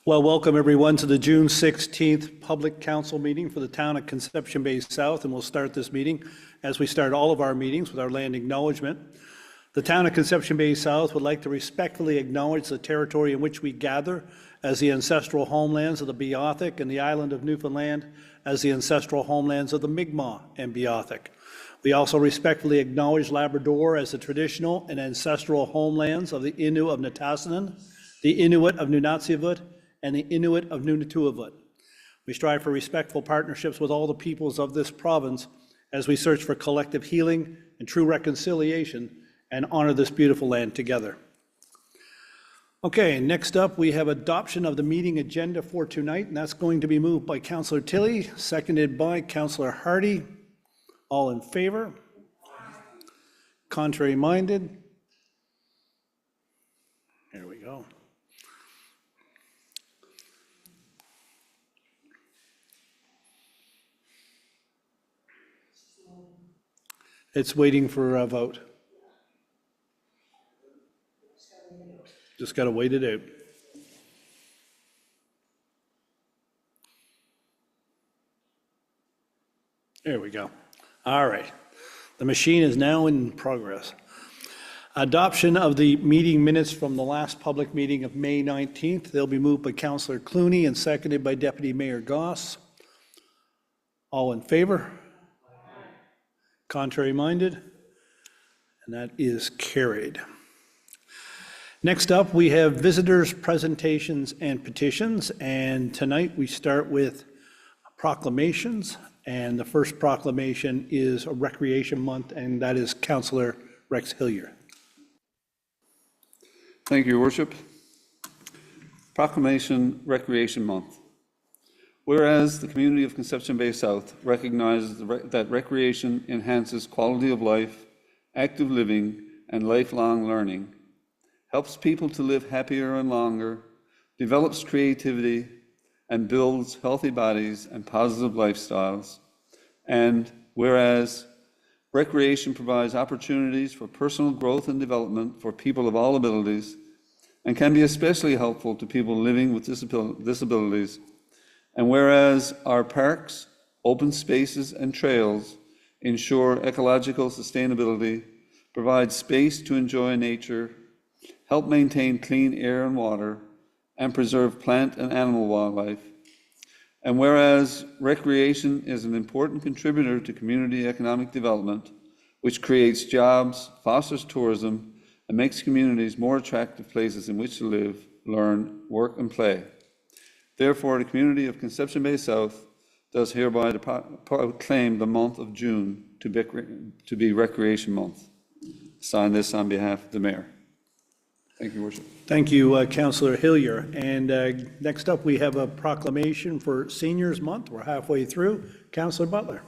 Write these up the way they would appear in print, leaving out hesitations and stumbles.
Well, welcome everyone to the June 16th Public Council meeting for the town of Conception Bay South, and we'll start this meeting as we start all of our meetings with our land acknowledgement. The town of Conception Bay South would like to respectfully acknowledge the territory in which we gather as the ancestral homelands of the Beothuk and the island of Newfoundland as the ancestral homelands of the Mi'kmaq and Beothuk. We also respectfully acknowledge Labrador as the traditional and ancestral homelands of the Innu of Nitassinan, the Inuit of Nunatsiavut, and the Inuit of Nunatuavut. We strive for respectful partnerships with all the peoples of this province as we search for collective healing and true reconciliation and honor this beautiful land together. Okay, next up we have adoption of the meeting agenda for tonight, and that's going to be moved by Councillor Tilley, seconded by Councillor Hardy. All in favor? Contrary minded? Here we go. It's waiting for a vote. Just got to wait it out. There we go. All right. The machine is now in progress. Adoption of the meeting minutes from the last public meeting of May 19th. They'll be moved by Councillor Clooney and seconded by Deputy Mayor Goss. All in favor? Contrary minded? And that is carried. Next up, we have visitors, presentations, and petitions. And tonight we start with proclamations. And the first proclamation is a Recreation Month, and that is Councillor Rex Hillier. Thank you, Your Worship. Proclamation Recreation Month. Whereas the community of Conception Bay South recognizes that recreation enhances quality of life, active living, and lifelong learning, helps people to live happier and longer, develops creativity, and builds healthy bodies and positive lifestyles. And whereas recreation provides opportunities for personal growth and development for people of all abilities and can be especially helpful to people living with disabilities. And whereas our parks, open spaces, and trails ensure ecological sustainability, provide space to enjoy nature, help maintain clean air and water, and preserve plant and animal wildlife. And whereas recreation is an important contributor to community economic development, which creates jobs, fosters tourism, and makes communities more attractive places in which to live, learn, work, and play. Therefore, the community of Conception Bay South does hereby proclaim the month of June to be Recreation Month. Sign this on behalf of the Mayor. Thank you, Your Worship. Thank you, Councillor Hillier. And next up, we have a proclamation for Seniors Month. We're halfway through. Councillor Butler.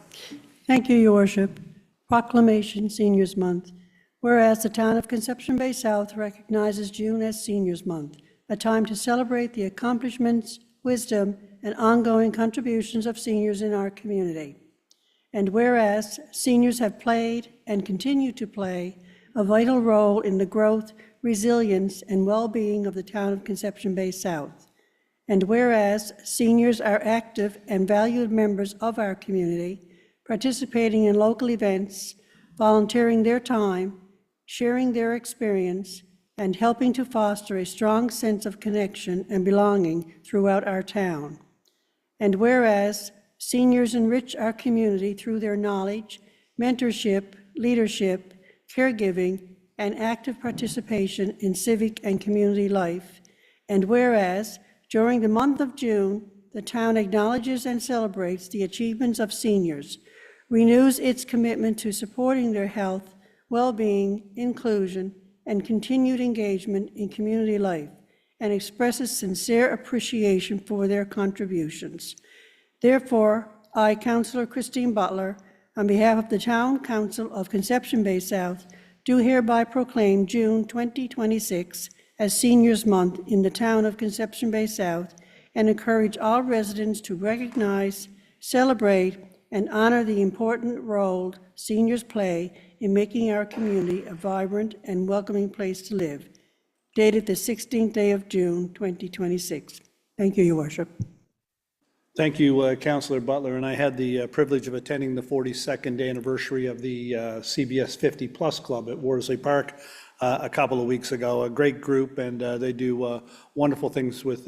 Thank you, Your Worship. Proclamation Seniors Month. Whereas the town of Conception Bay South recognizes June as Seniors Month, a time to celebrate the accomplishments, wisdom, and ongoing contributions of seniors in our community. And whereas seniors have played and continue to play a vital role in the growth, resilience, and well-being of the town of Conception Bay South. And whereas seniors are active and valued members of our community, participating in local events, volunteering their time, sharing their experience, and helping to foster a strong sense of connection and belonging throughout our town. And whereas seniors enrich our community through their knowledge, mentorship, leadership, caregiving, and active participation in civic and community life. And whereas during the month of June, the town acknowledges and celebrates the achievements of seniors, renews its commitment to supporting their health, well-being, inclusion, and continued engagement in community life, and expresses sincere appreciation for their contributions. Therefore, I, Councillor Christine Butler, on behalf of the Town Council of Conception Bay South, do hereby proclaim June 2026 as Seniors Month in the town of Conception Bay South, and encourage all residents to recognize, celebrate, and honor the important role seniors play in making our community a vibrant and welcoming place to live. Dated the 16th day of June, 2026. Thank you, Your Worship. Thank you, Councillor Butler, and I had the privilege of attending the 42nd anniversary of the CBS 50 Plus Club at Worsley Park a couple of weeks ago. A great group, and they do wonderful things with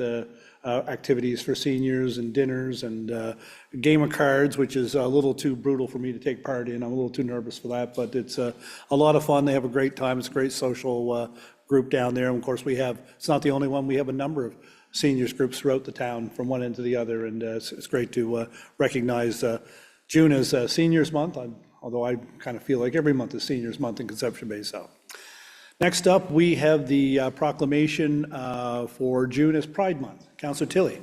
activities for seniors and dinners and a game of cards, which is a little too brutal for me to take part in. I'm a little too nervous for that, but it's a lot of fun. They have a great time. It's a great social group down there. And of course, it's not the only one. We have a number of seniors groups throughout the town from one end to the other, and it's great to recognize June as Seniors Month, although I kind of feel like every month is Seniors Month in Conception Bay South. Next up, we have the proclamation for June as Pride Month. Councillor Tilley.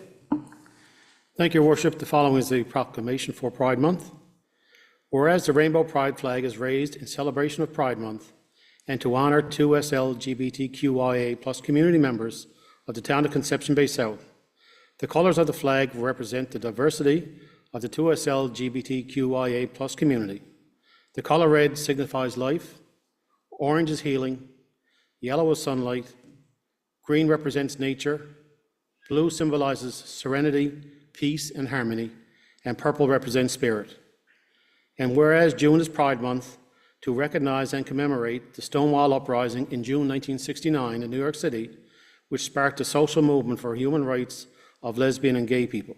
Thank you, Your Worship. The following is the proclamation for Pride Month. Whereas the Rainbow Pride flag is raised in celebration of Pride Month and to honour 2SL LGBTQIA+ community members of the town of Conception Bay South, the colours of the flag represent the diversity of the 2SL LGBTQIA+ community. The colour red signifies life, orange is healing, yellow is sunlight, green represents nature, blue symbolises serenity, peace and harmony, and purple represents spirit. And whereas June is Pride Month, to recognise and commemorate the Stonewall Uprising in June 1969 in New York City, which sparked a social movement for human rights of lesbian and gay people.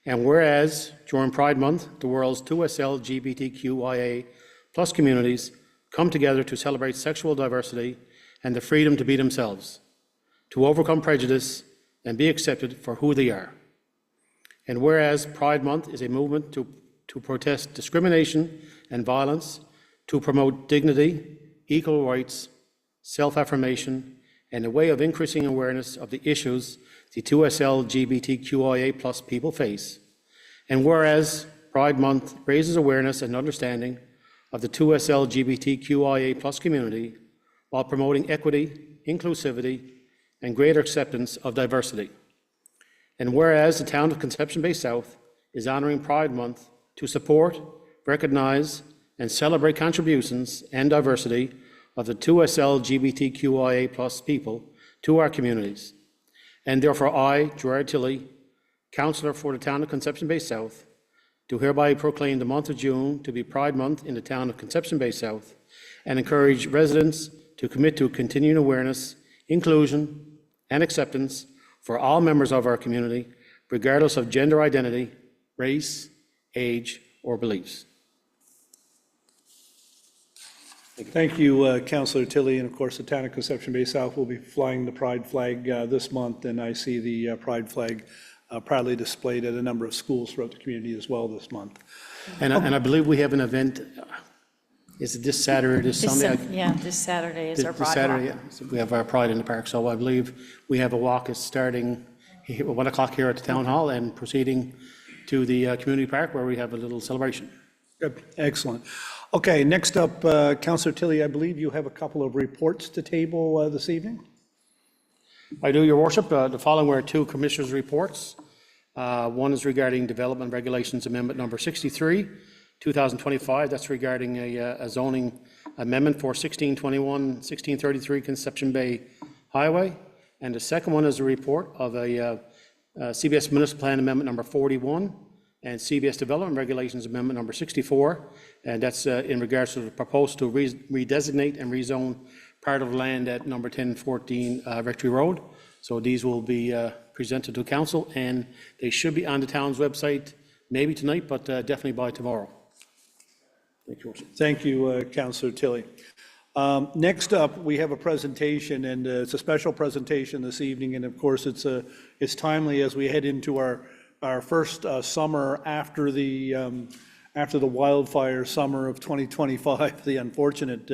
And whereas during Pride Month, the world's 2SL LGBTQIA+ communities come together to celebrate sexual diversity and the freedom to be themselves, to overcome prejudice and be accepted for who they are. And whereas Pride Month is a movement to protest discrimination and violence, to promote dignity, equal rights, self-affirmation, and a way of increasing awareness of the issues the 2SL LGBTQIA+ people face. And whereas Pride Month raises awareness and understanding of the 2SL LGBTQIA+ community while promoting equity, inclusivity, and greater acceptance of diversity. And whereas the town of Conception Bay South is honouring Pride Month to support, recognise, and celebrate contributions and diversity of the 2SL LGBTQIA+ people to our communities. And therefore I, Gerard Tilley, Councillor for the town of Conception Bay South, do hereby proclaim the month of June to be Pride Month in the town of Conception Bay South and encourage residents to commit to continuing awareness, inclusion, and acceptance for all members of our community, regardless of gender identity, race, age, or beliefs. Thank you, Councillor Tilley. And of course, the town of Conception Bay South will be flying the Pride flag this month, and I see the Pride flag proudly displayed at a number of schools throughout the community as well this month. And I believe we have an event, is it this Saturday or this Sunday? This Saturday is our This Pride Saturday, Walk. yeah. So we have our Pride in the Park, so I believe we have a walk is starting at 1 o'clock here at the Town Hall and proceeding to the Community Park where we have a little celebration. Good, excellent. Okay, next up, Councillor Tilley, I believe you have a couple of reports to table this evening. I do, Your Worship. The following were two Commissioners' reports. One is regarding Development Regulations Amendment number 63, 2025. That's regarding a zoning amendment for 1621, 1633 Conception Bay Highway. And the second one is a report of a CBS Municipal Plan Amendment number 41 and CBS Development Regulations Amendment number 64. And that's in regards to the proposal to redesignate and rezone part of land at number 1014 Rectory Road. So these will be presented to council, and they should be on the town's website maybe tonight, but definitely by tomorrow. Thank you, Worship. Thank you, Councillor Tilley. Next up, we have a presentation, and it's a special presentation this evening, and of course it's timely as we head into our first summer after the wildfire summer of 2025, the unfortunate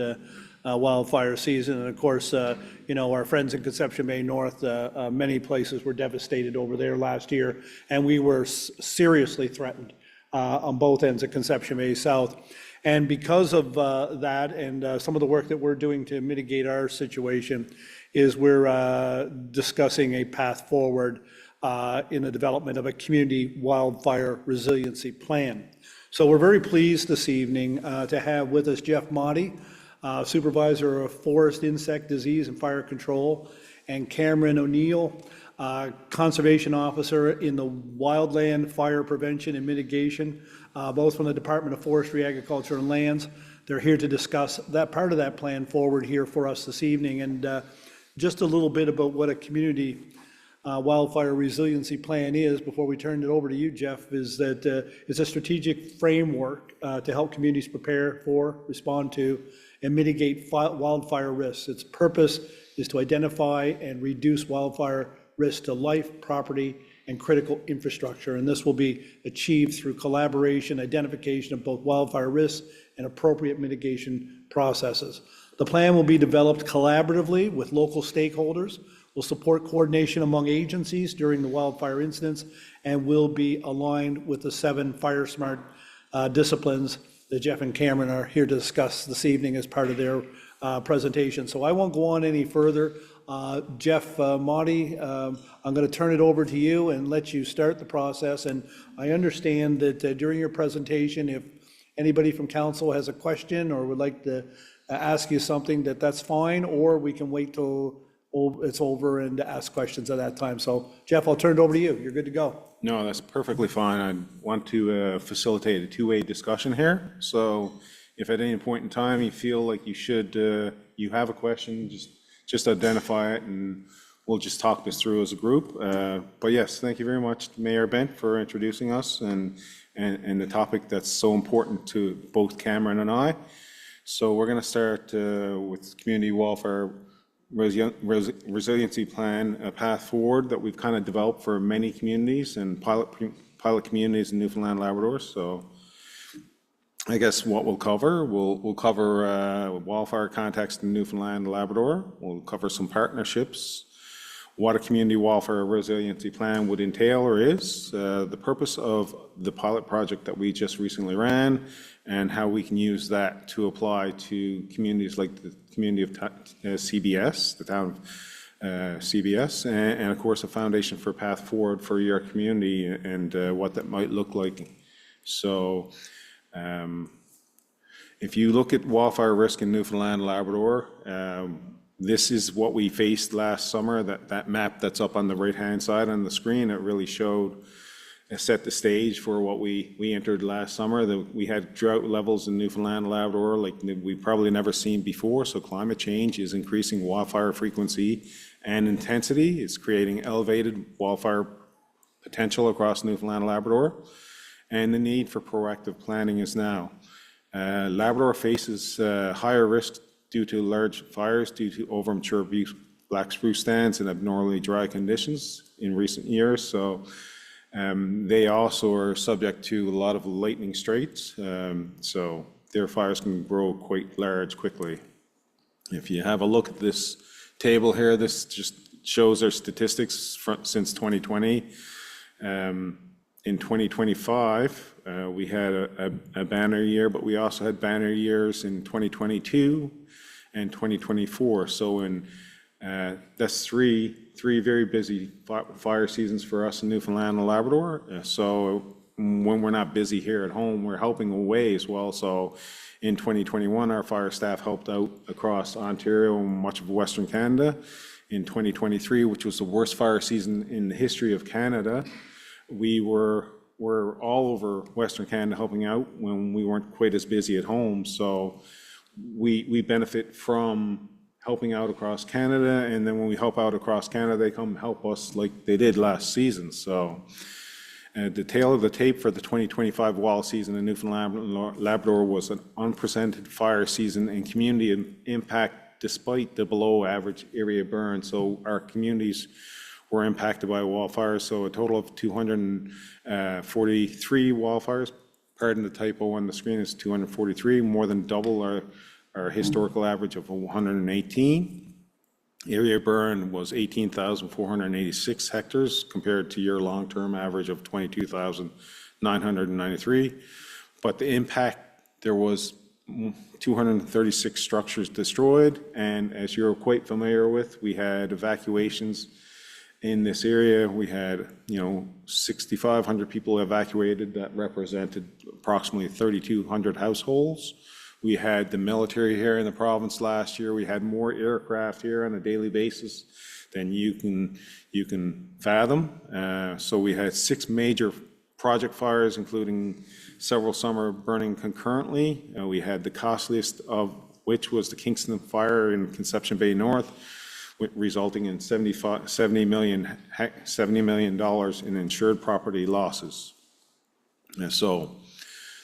wildfire season. And of course, our friends in Conception Bay North, many places were devastated over there last year, and we were seriously threatened on both ends of Conception Bay South. And because of that and some of the work that we're doing to mitigate our situation is we're discussing a path forward in the development of a community wildfire resiliency plan. So we're very pleased this evening to have with us Jeff Motti, Supervisor of Forest, Insect Disease and Fire Control, and Cameron O'Neill, Conservation Officer in the Wildland Fire Prevention and Mitigation, both from the Department of Forestry, Agriculture, and Lands. They're here to discuss that part of that plan forward here for us this evening. And just a little bit about what a community wildfire resiliency plan is, before we turn it over to you, Jeff, is that it's a strategic framework to help communities prepare for, respond to, and mitigate wildfire risks. Its purpose is to identify and reduce wildfire risk to life, property, and critical infrastructure. And this will be achieved through collaboration, identification of both wildfire risks and appropriate mitigation processes. The plan will be developed collaboratively with local stakeholders, will support coordination among agencies during the wildfire incidents, and will be aligned with the 7 Fire Smart disciplines that Jeff and Cameron are here to discuss this evening as part of their presentation. So I won't go on any further. Jeff, Monty, I'm going to turn it over to you and let you start the process. And I understand that during your presentation, if anybody from council has a question or would like to ask you something, that's fine, or we can wait till it's over and ask questions at that time. So Jeff, I'll turn it over to you. You're good to go. No, that's perfectly fine. I want to facilitate a two-way discussion here. So if at any point in time you feel like you have a question, just identify it and we'll just talk this through as a group. But yes, thank you very much, Mayor Bent, for introducing us and the topic that's so important to both Cameron and I. So we're going to start with Community Wildfire Resiliency Plan, a path forward that we've kind of developed for many communities and pilot communities in Newfoundland and Labrador. So I guess what we'll cover wildfire context in Newfoundland and Labrador. We'll cover some partnerships, what a community wildfire resiliency plan would entail or is, the purpose of the pilot project that we just recently ran, and how we can use that to apply to communities like the community of CBS, the town of CBS, and of course a foundation for path forward for your community and what that might look like. So if you look at wildfire risk in Newfoundland and Labrador, this is what we faced last summer. That map that's up on the right-hand side on the screen, it really set the stage for what we entered last summer. We had drought levels in Newfoundland and Labrador like we've probably never seen before. So climate change is increasing wildfire frequency and intensity. It's creating elevated wildfire potential across Newfoundland and Labrador. And the need for proactive planning is now. Labrador faces higher risk due to large fires, due to over-mature black spruce stands and abnormally dry conditions in recent years. So they also are subject to a lot of lightning strikes. So their fires can grow quite large quickly. If you have a look at this table here, this just shows our statistics since 2020. In 2025, we had a banner year, but we also had banner years in 2022 and 2024. So that's three very busy fire seasons for us in Newfoundland and Labrador. So when we're not busy here at home, we're helping away as well. So in 2021, our fire staff helped out across Ontario and much of Western Canada. In 2023, which was the worst fire season in the history of Canada, we were all over Western Canada helping out when we weren't quite as busy at home. So we benefit from helping out across Canada, and then when we help out across Canada, they come help us like they did last season. So the tail of the tape for the 2025 wildfire season in Newfoundland and Labrador was an unprecedented fire season and community impact despite the below average area burn. So our communities were impacted by wildfires. So a total of 243 wildfires. Pardon the typo on the screen, is 243, more than double our historical average of 118. Area burn was 18,486 hectares compared to your long-term average of 22,993. But the impact, there was 236 structures destroyed, and as you're quite familiar with, we had evacuations in this area. We had 6,500 people evacuated. That represented approximately 3,200 households. We had the military here in the province last year. We had more aircraft here on a daily basis than you can fathom. So we had 6 major project fires, including several some burning concurrently. We had the costliest of which was the Kingston Fire in Conception Bay North, resulting in $70 million in insured property losses. And so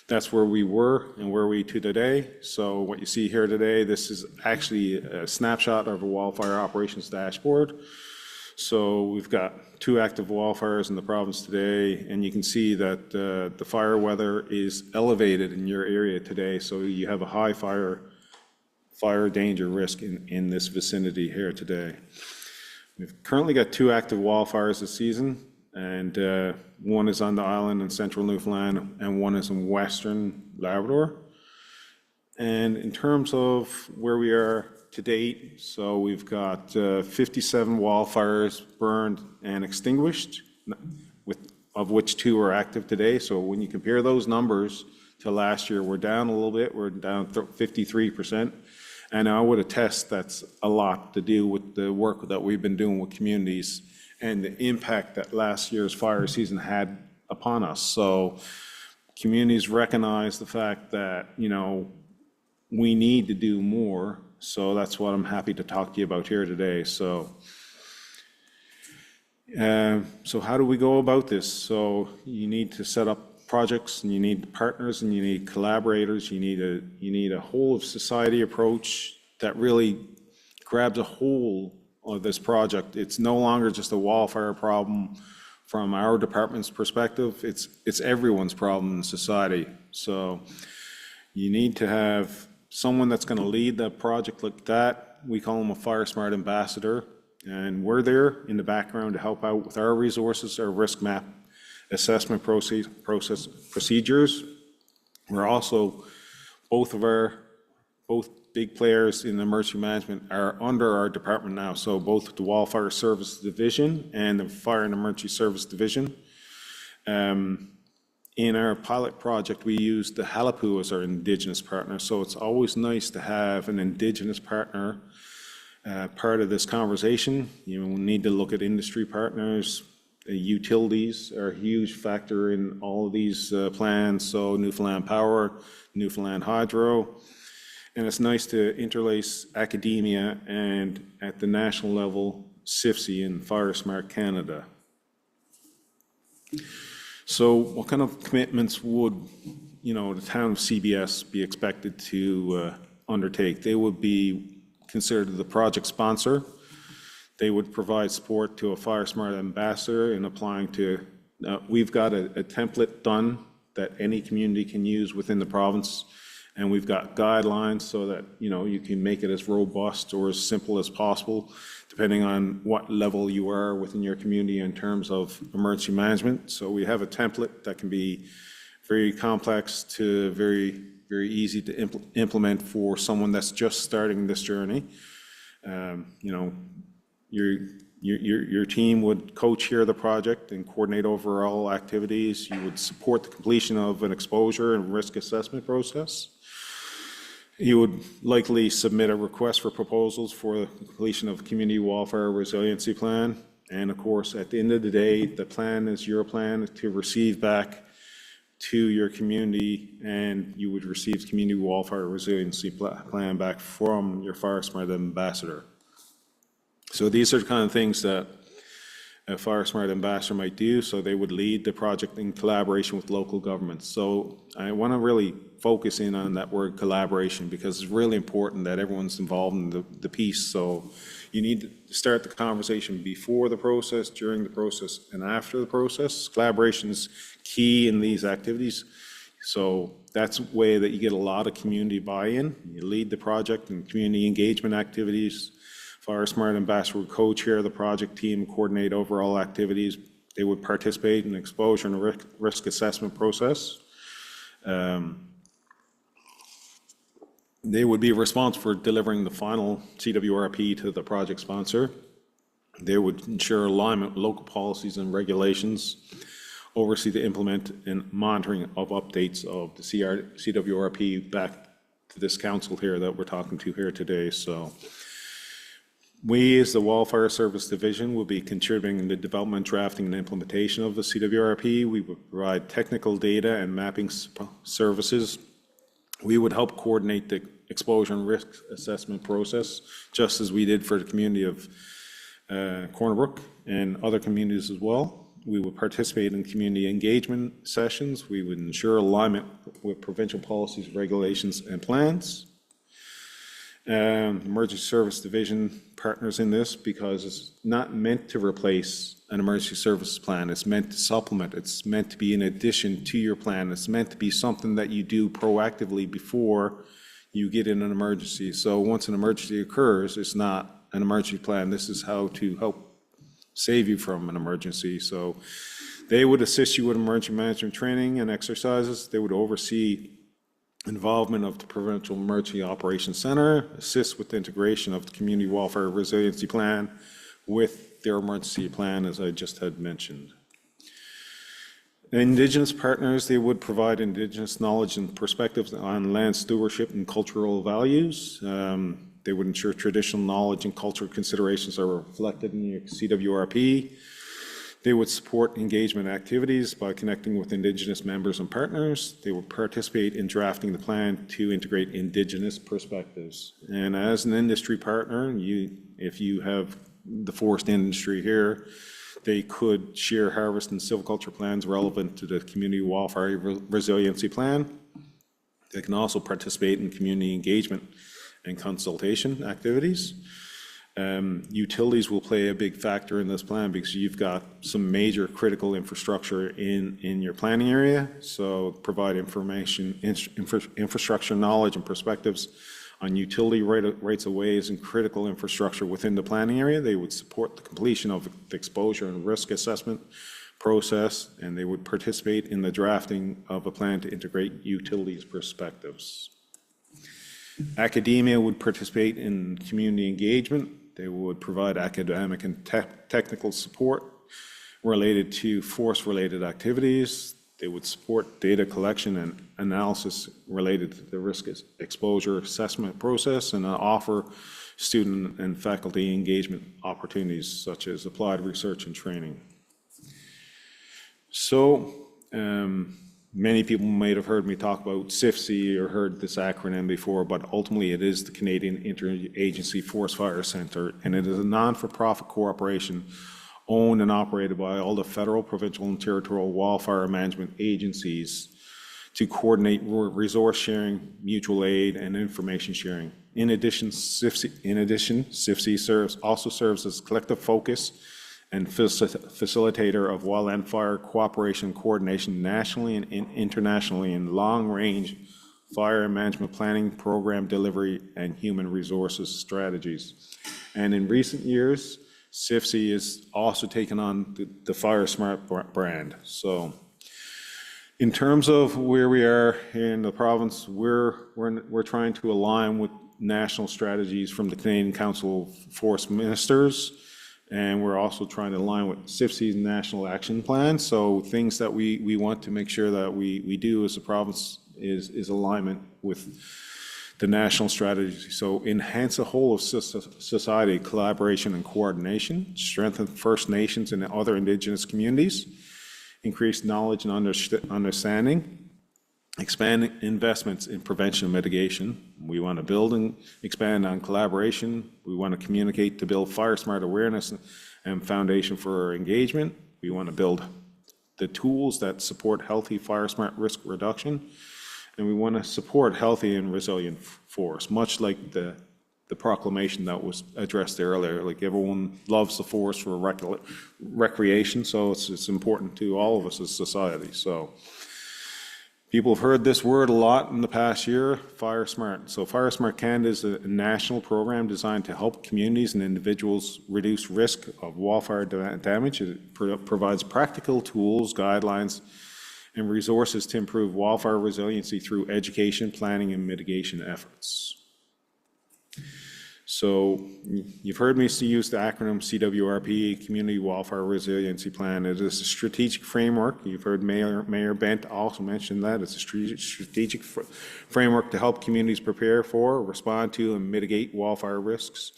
that's where we were and where we to today. So what you see here today, this is actually a snapshot of a wildfire operations dashboard. So we've got 2 active wildfires in the province today, and you can see that the fire weather is elevated in your area today. So you have a high fire danger risk in this vicinity here today. We've currently got 2 active wildfires this season, and one is on the island in central Newfoundland, and one is in western Labrador. And in terms of where we are to date, so we've got 57 wildfires burned and extinguished, of which 2 are active today. So when you compare those numbers to last year, we're down a little bit. We're down 53%. And I would attest that's a lot to do with the work that we've been doing with communities and the impact that last year's fire season had upon us. So communities recognize the fact that, we need to do more. So that's what I'm happy to talk to you about here today. So how do we go about this? So you need to set up projects, and you need partners, and you need collaborators. You need a whole of society approach that really grabs a whole of this project. It's no longer just a wildfire problem from our department's perspective. It's everyone's problem in society. So you need to have someone that's going to lead the project like that. We call them a Fire Smart ambassador, and we're there in the background to help out with our resources, our risk map assessment procedures. We're also, both big players in emergency management are under our department now. So both the Wildfire Service Division and the Fire and Emergency Service Division. In our pilot project, we used the Halapu as our Indigenous partner. So it's always nice to have an Indigenous partner part of this conversation. We need to look at industry partners. Utilities are a huge factor in all of these plans. So Newfoundland Power, Newfoundland Hydro. And it's nice to interlace academia and at the national level, CIFSI and Fire Smart Canada. So what kind of commitments would, the town of CBS be expected to undertake? They would be considered the project sponsor. They would provide support to a Fire Smart ambassador in applying to, we've got a template done that any community can use within the province. And we've got guidelines so that, you can make it as robust or as simple as possible, depending on what level you are within your community in terms of emergency management. So we have a template that can be very complex to very, very easy to implement for someone that's just starting this journey. Your team would co-chair the project and coordinate overall activities. You would support the completion of an exposure and risk assessment process. You would likely submit a request for proposals for the completion of a community wildfire resiliency plan. And of course, at the end of the day, the plan is your plan to receive back to your community, and you would receive community wildfire resiliency plan back from your Fire Smart ambassador. So these are the kind of things that a Fire Smart ambassador might do. So they would lead the project in collaboration with local governments. So I want to really focus in on that word collaboration, because it's really important that everyone's involved in the piece. So you need to start the conversation before the process, during the process, and after the process. Collaboration is key in these activities. So that's a way that you get a lot of community buy-in. You lead the project and community engagement activities. Fire Smart ambassador would co-chair the project team, coordinate overall activities. They would participate in exposure and risk assessment process. They would be responsible for delivering the final CWRP to the project sponsor. They would ensure alignment with local policies and regulations, oversee the implement and monitoring of updates of the CWRP back to this council here that we're talking to here today. So We, as the Wildfire Service Division, will be contributing in the development, drafting, and implementation of the CWRP. We will provide technical data and mapping services. We would help coordinate the exposure and risk assessment process, just as we did for the community of Corner Brook and other communities as well. We would participate in community engagement sessions. We would ensure alignment with provincial policies, regulations, and plans. Emergency Service Division partners in this because it's not meant to replace an emergency services plan. It's meant to supplement. It's meant to be in addition to your plan. It's meant to be something that you do proactively before you get in an emergency. So once an emergency occurs, it's not an emergency plan. This is how to help save you from an emergency. So they would assist you with emergency management training and exercises. They would oversee involvement of the Provincial Emergency Operations Center, assist with the integration of the Community Wildfire Resiliency Plan with their emergency plan, as I just had mentioned. Indigenous partners, they would provide Indigenous knowledge and perspectives on land stewardship and cultural values. They would ensure traditional knowledge and cultural considerations are reflected in your CWRP. They would support engagement activities by connecting with Indigenous members and partners. They would participate in drafting the plan to integrate Indigenous perspectives. And as an industry partner, if you have the forest industry here, they could share harvest and silviculture plans relevant to the Community Wildfire Resiliency Plan. They can also participate in community engagement and consultation activities. Utilities will play a big factor in this plan because you've got some major critical infrastructure in your planning area. So provide information, infrastructure knowledge and perspectives on utility rights of ways and critical infrastructure within the planning area. They would support the completion of the exposure and risk assessment process, and they would participate in the drafting of a plan to integrate utilities perspectives. Academia would participate in community engagement. They would provide academic and technical support related to forest-related activities. They would support data collection and analysis related to the risk exposure assessment process and offer student and faculty engagement opportunities such as applied research and training. So many people might have heard me talk about CIFC or heard this acronym before, but ultimately it is the Canadian Interagency Forest Fire Centre, and it is a non-for-profit corporation owned and operated by all the federal, provincial, and territorial wildfire management agencies to coordinate resource sharing, mutual aid, and information sharing. In addition, CIFC also serves as collective focus and facilitator of wildland fire cooperation and coordination nationally and internationally in long-range fire management planning, program delivery, and human resources strategies. And in recent years, CIFC has also taken on the FireSmart brand. So in terms of where we are in the province, we're trying to align with national strategies from the Canadian Council of Forest Ministers, and we're also trying to align with CIFC's National Action Plan. So things that we want to make sure that we do as a province is alignment with the national strategy. So enhance the whole of society collaboration and coordination, strengthen First Nations and other Indigenous communities, increase knowledge and understanding, expand investments in prevention and mitigation. We want to build and expand on collaboration. We want to communicate to build FireSmart awareness and foundation for engagement. We want to build the tools that support healthy FireSmart risk reduction. And we want to support healthy and resilient forests, much like the proclamation that was addressed earlier. Like everyone loves the forest for recreation, so it's important to all of us as society. So people have heard this word a lot in the past year, FireSmart. So FireSmart Canada is a national program designed to help communities and individuals reduce risk of wildfire damage. It provides practical tools, guidelines, and resources to improve wildfire resiliency through education, planning, and mitigation efforts. So you've heard me use the acronym CWRP, Community Wildfire Resiliency Plan. It is a strategic framework. You've heard Mayor Bent also mention that. It's a strategic framework to help communities prepare for, respond to, and mitigate wildfire risks.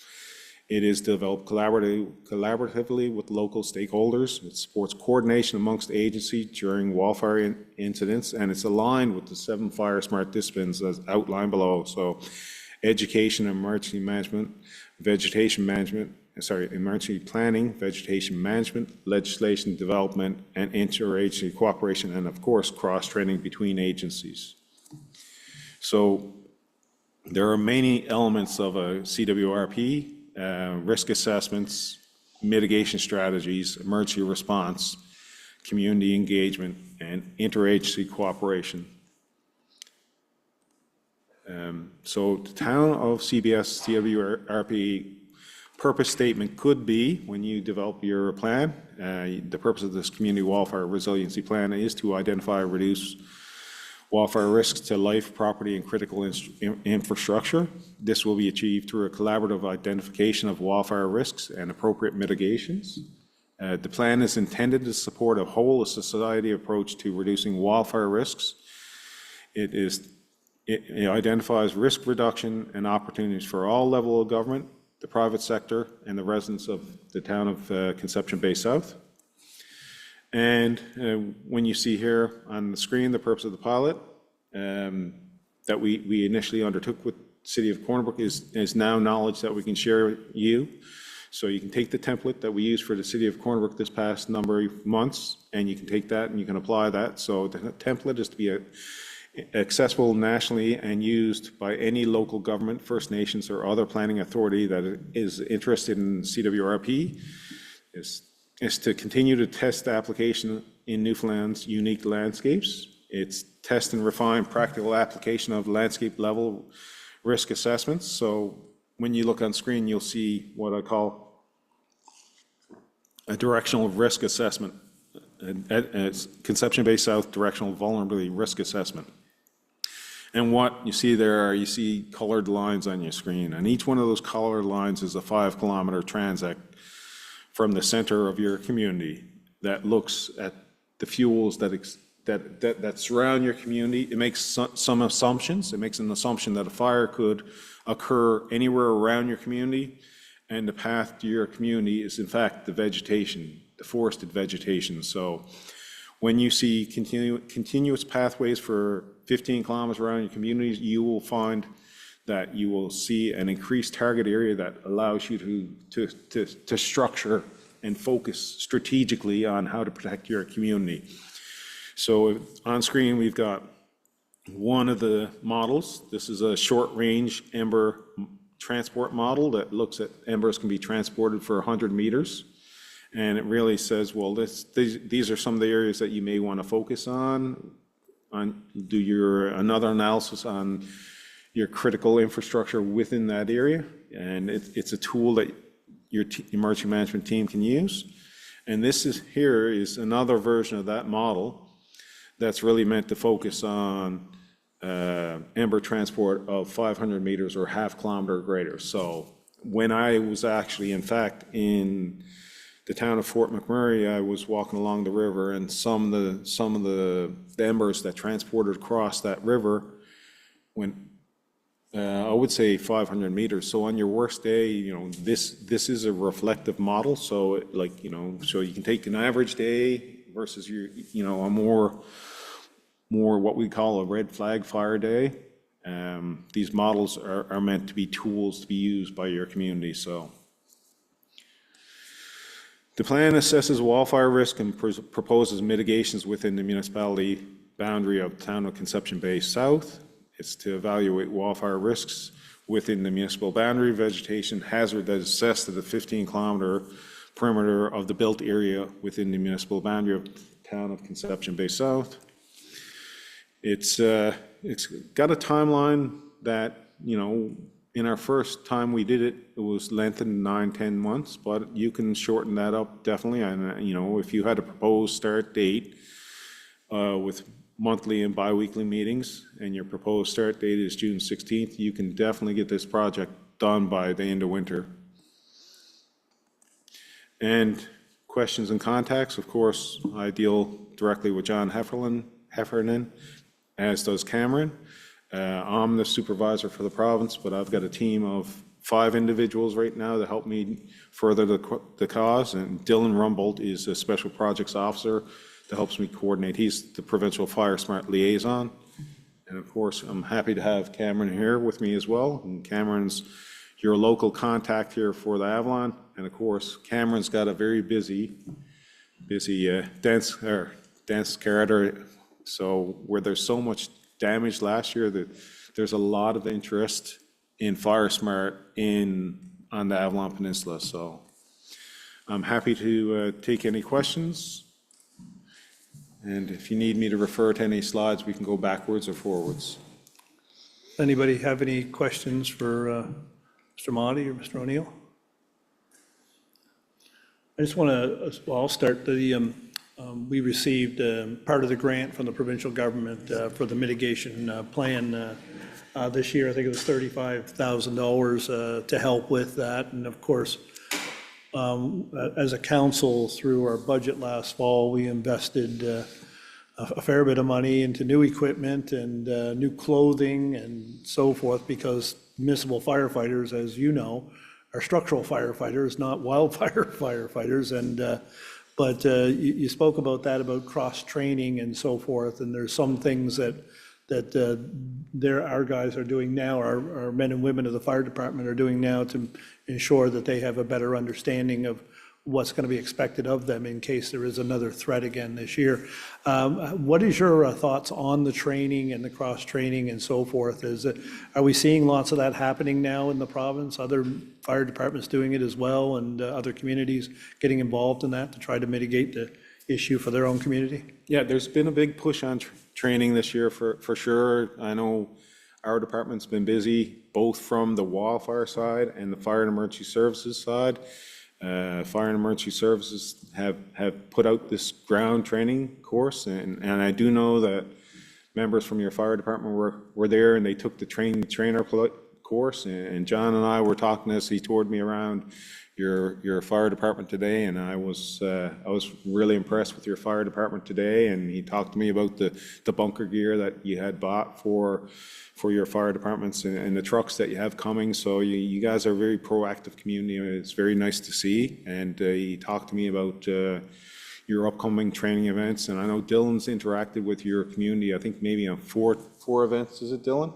It is developed collaboratively with local stakeholders. It supports coordination amongst agencies during wildfire incidents, and it's aligned with the 7 Fire Smart disciplines as outlined below. So education, emergency management, emergency planning, vegetation management, legislation development, and interagency cooperation, and of course, cross-training between agencies. So there are many elements of a CWRP, risk assessments, mitigation strategies, emergency response, community engagement, and interagency cooperation. So the town of CBS CWRP purpose statement could be, when you develop your plan, the purpose of this community wildfire resiliency plan is to identify and reduce wildfire risks to life, property, and critical infrastructure. This will be achieved through a collaborative identification of wildfire risks and appropriate mitigations. The plan is intended to support a whole of society approach to reducing wildfire risks. It identifies risk reduction and opportunities for all levels of government, the private sector, and the residents of the town of Conception Bay South. And when you see here on the screen the purpose of the pilot that we initially undertook with the City of Corner Brook is now knowledge that we can share with you. So you can take the template that we used for the City of Corner Brook this past number of months, and you can take that and you can apply that. So the template is to be accessible nationally and used by any local government, First Nations, or other planning authority that is interested in CWRP. Is to continue to test the application in Newfoundland's unique landscapes. It's test and refine practical application of landscape level risk assessments. So when you look on screen, you'll see what I call a directional risk assessment. It's Conception Bay South Directional Vulnerability Risk Assessment. And what you see there, you see colored lines on your screen, and each one of those colored lines is a 5-kilometer transect from the center of your community that looks at the fuels that surround your community. It makes some assumptions. It makes an assumption that a fire could occur anywhere around your community, and the path to your community is in fact the vegetation, the forested vegetation. So when you see continuous pathways for 15 kilometers around your community, you will find that you will see an increased target area that allows you to structure and focus strategically on how to protect your community. So on screen, we've got one of the models. This is a short-range ember transport model that looks at embers can be transported for 100 meters. And it really says, well, these are some of the areas that you may want to focus on do another analysis on your critical infrastructure within that area, and it's a tool that your emergency management team can use. And this here is another version of that model that's really meant to focus on ember transport of 500 meters or half-kilometer or greater. So when I was actually, in fact, in the town of Fort McMurray, I was walking along the river, and some of the embers that transported across that river went, I would say 500 meters. So on your worst day, this is a reflective model. So so you can take an average day versus a more what we call a red flag fire day. These models are meant to be tools to be used by your community. So the plan assesses wildfire risk and proposes mitigations within the municipality boundary of the town of Conception Bay South. It's to evaluate wildfire risks within the municipal boundary, vegetation hazard that is assessed at the 15-kilometer perimeter of the built area within the municipal boundary of the town of Conception Bay South. It's got a timeline that, in our first time we did it, it was lengthened 9-10 months, but you can shorten that up definitely. And, if you had a proposed start date with monthly and bi-weekly meetings, and your proposed start date is June 16th, you can definitely get this project done by the end of winter. And questions and contacts, of course, I deal directly with John Heffernan, as does Cameron. I'm the supervisor for the province, but I've got a team of 5 individuals right now to help me further the cause, and Dylan Rumbold is a special projects officer that helps me coordinate. He's the provincial Fire Smart liaison. And of course, I'm happy to have Cameron here with me as well. And Cameron's your local contact here for the Avalon. And of course, Cameron's got a very busy dense corridor. So where there's so much damage last year, that there's a lot of interest in Fire Smart on the Avalon Peninsula. So I'm happy to take any questions. And if you need me to refer to any slides, we can go backwards or forwards. Anybody have any questions for Mr. Motti or Mr. O'Neill? I just want to, well, I'll start. We received part of the grant from the provincial government for the mitigation plan this year. I think it was $35,000 to help with that. And of course, as a council, through our budget last fall, we invested a fair bit of money into new equipment and new clothing and so forth, because municipal firefighters, as you know, are structural firefighters, not wildfire firefighters. And but you spoke about that, about cross-training and so forth, and there's some things that our guys are doing now, our men and women of the fire department are doing now to ensure that they have a better understanding of what's going to be expected of them in case there is another threat again this year. What is your thoughts on the training and the cross-training and so forth? Are we seeing lots of that happening now in the province? Other fire departments doing it as well, and other communities getting involved in that to try to mitigate the issue for their own community? Yeah, there's been a big push on training this year for sure. I know our department's been busy, both from the wildfire side and the fire and emergency services side. Fire and emergency services have put out this ground training course, and I do know that members from your fire department were there, and they took the trainer course, and John and I were talking as he toured me around your fire department today, and I was really impressed with your fire department today, and he talked to me about the bunker gear that you had bought for your fire departments and the trucks that you have coming. So you guys are a very proactive community. It's very nice to see. And he talked to me about your upcoming training events. And I know Dylan's interacted with your community, I think maybe on four events. Is it Dylan?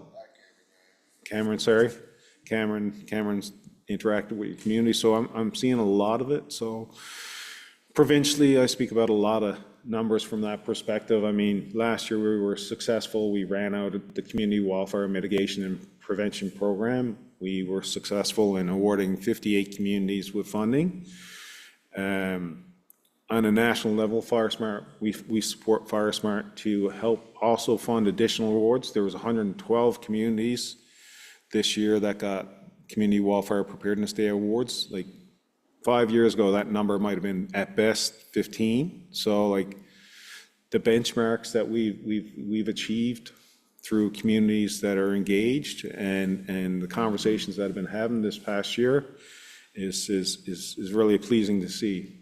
Cameron, sorry. Cameron's interacted with your community. So I'm seeing a lot of it. So provincially, I speak about a lot of numbers from that perspective. I mean, last year we were successful. We ran out of the Community Wildfire Mitigation and Prevention Program. We were successful in awarding 58 communities with funding. On a national level, FireSmart, we support FireSmart to help also fund additional awards. There was 112 communities this year that got Community Wildfire Preparedness Day awards. Like 5 years ago, that number might have been at best 15. So like the benchmarks that we've achieved through communities that are engaged and the conversations that have been having this past year is really pleasing to see.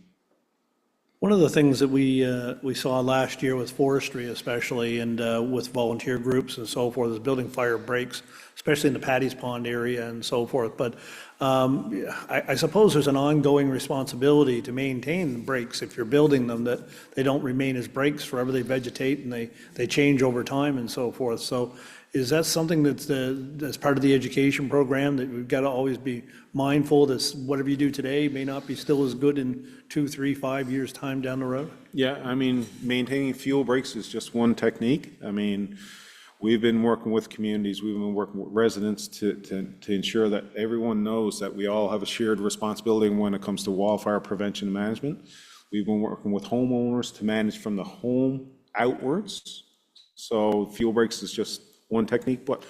One of the things that we saw last year with forestry especially, and with volunteer groups and so forth, is building fire breaks, especially in the Paddy's Pond area and so forth. But I suppose there's an ongoing responsibility to maintain the breaks if you're building them, that they don't remain as breaks forever. They vegetate and they change over time and so forth. So is that something that's part of the education program, that we've got to always be mindful that whatever you do today may not be still as good in 2, 3, 5 years' time down the road? Yeah, I mean, maintaining fuel breaks is just one technique. I mean, we've been working with communities, we've been working with residents to ensure that everyone knows that we all have a shared responsibility when it comes to wildfire prevention and management. We've been working with homeowners to manage from the home outwards. So fuel breaks is just one technique, but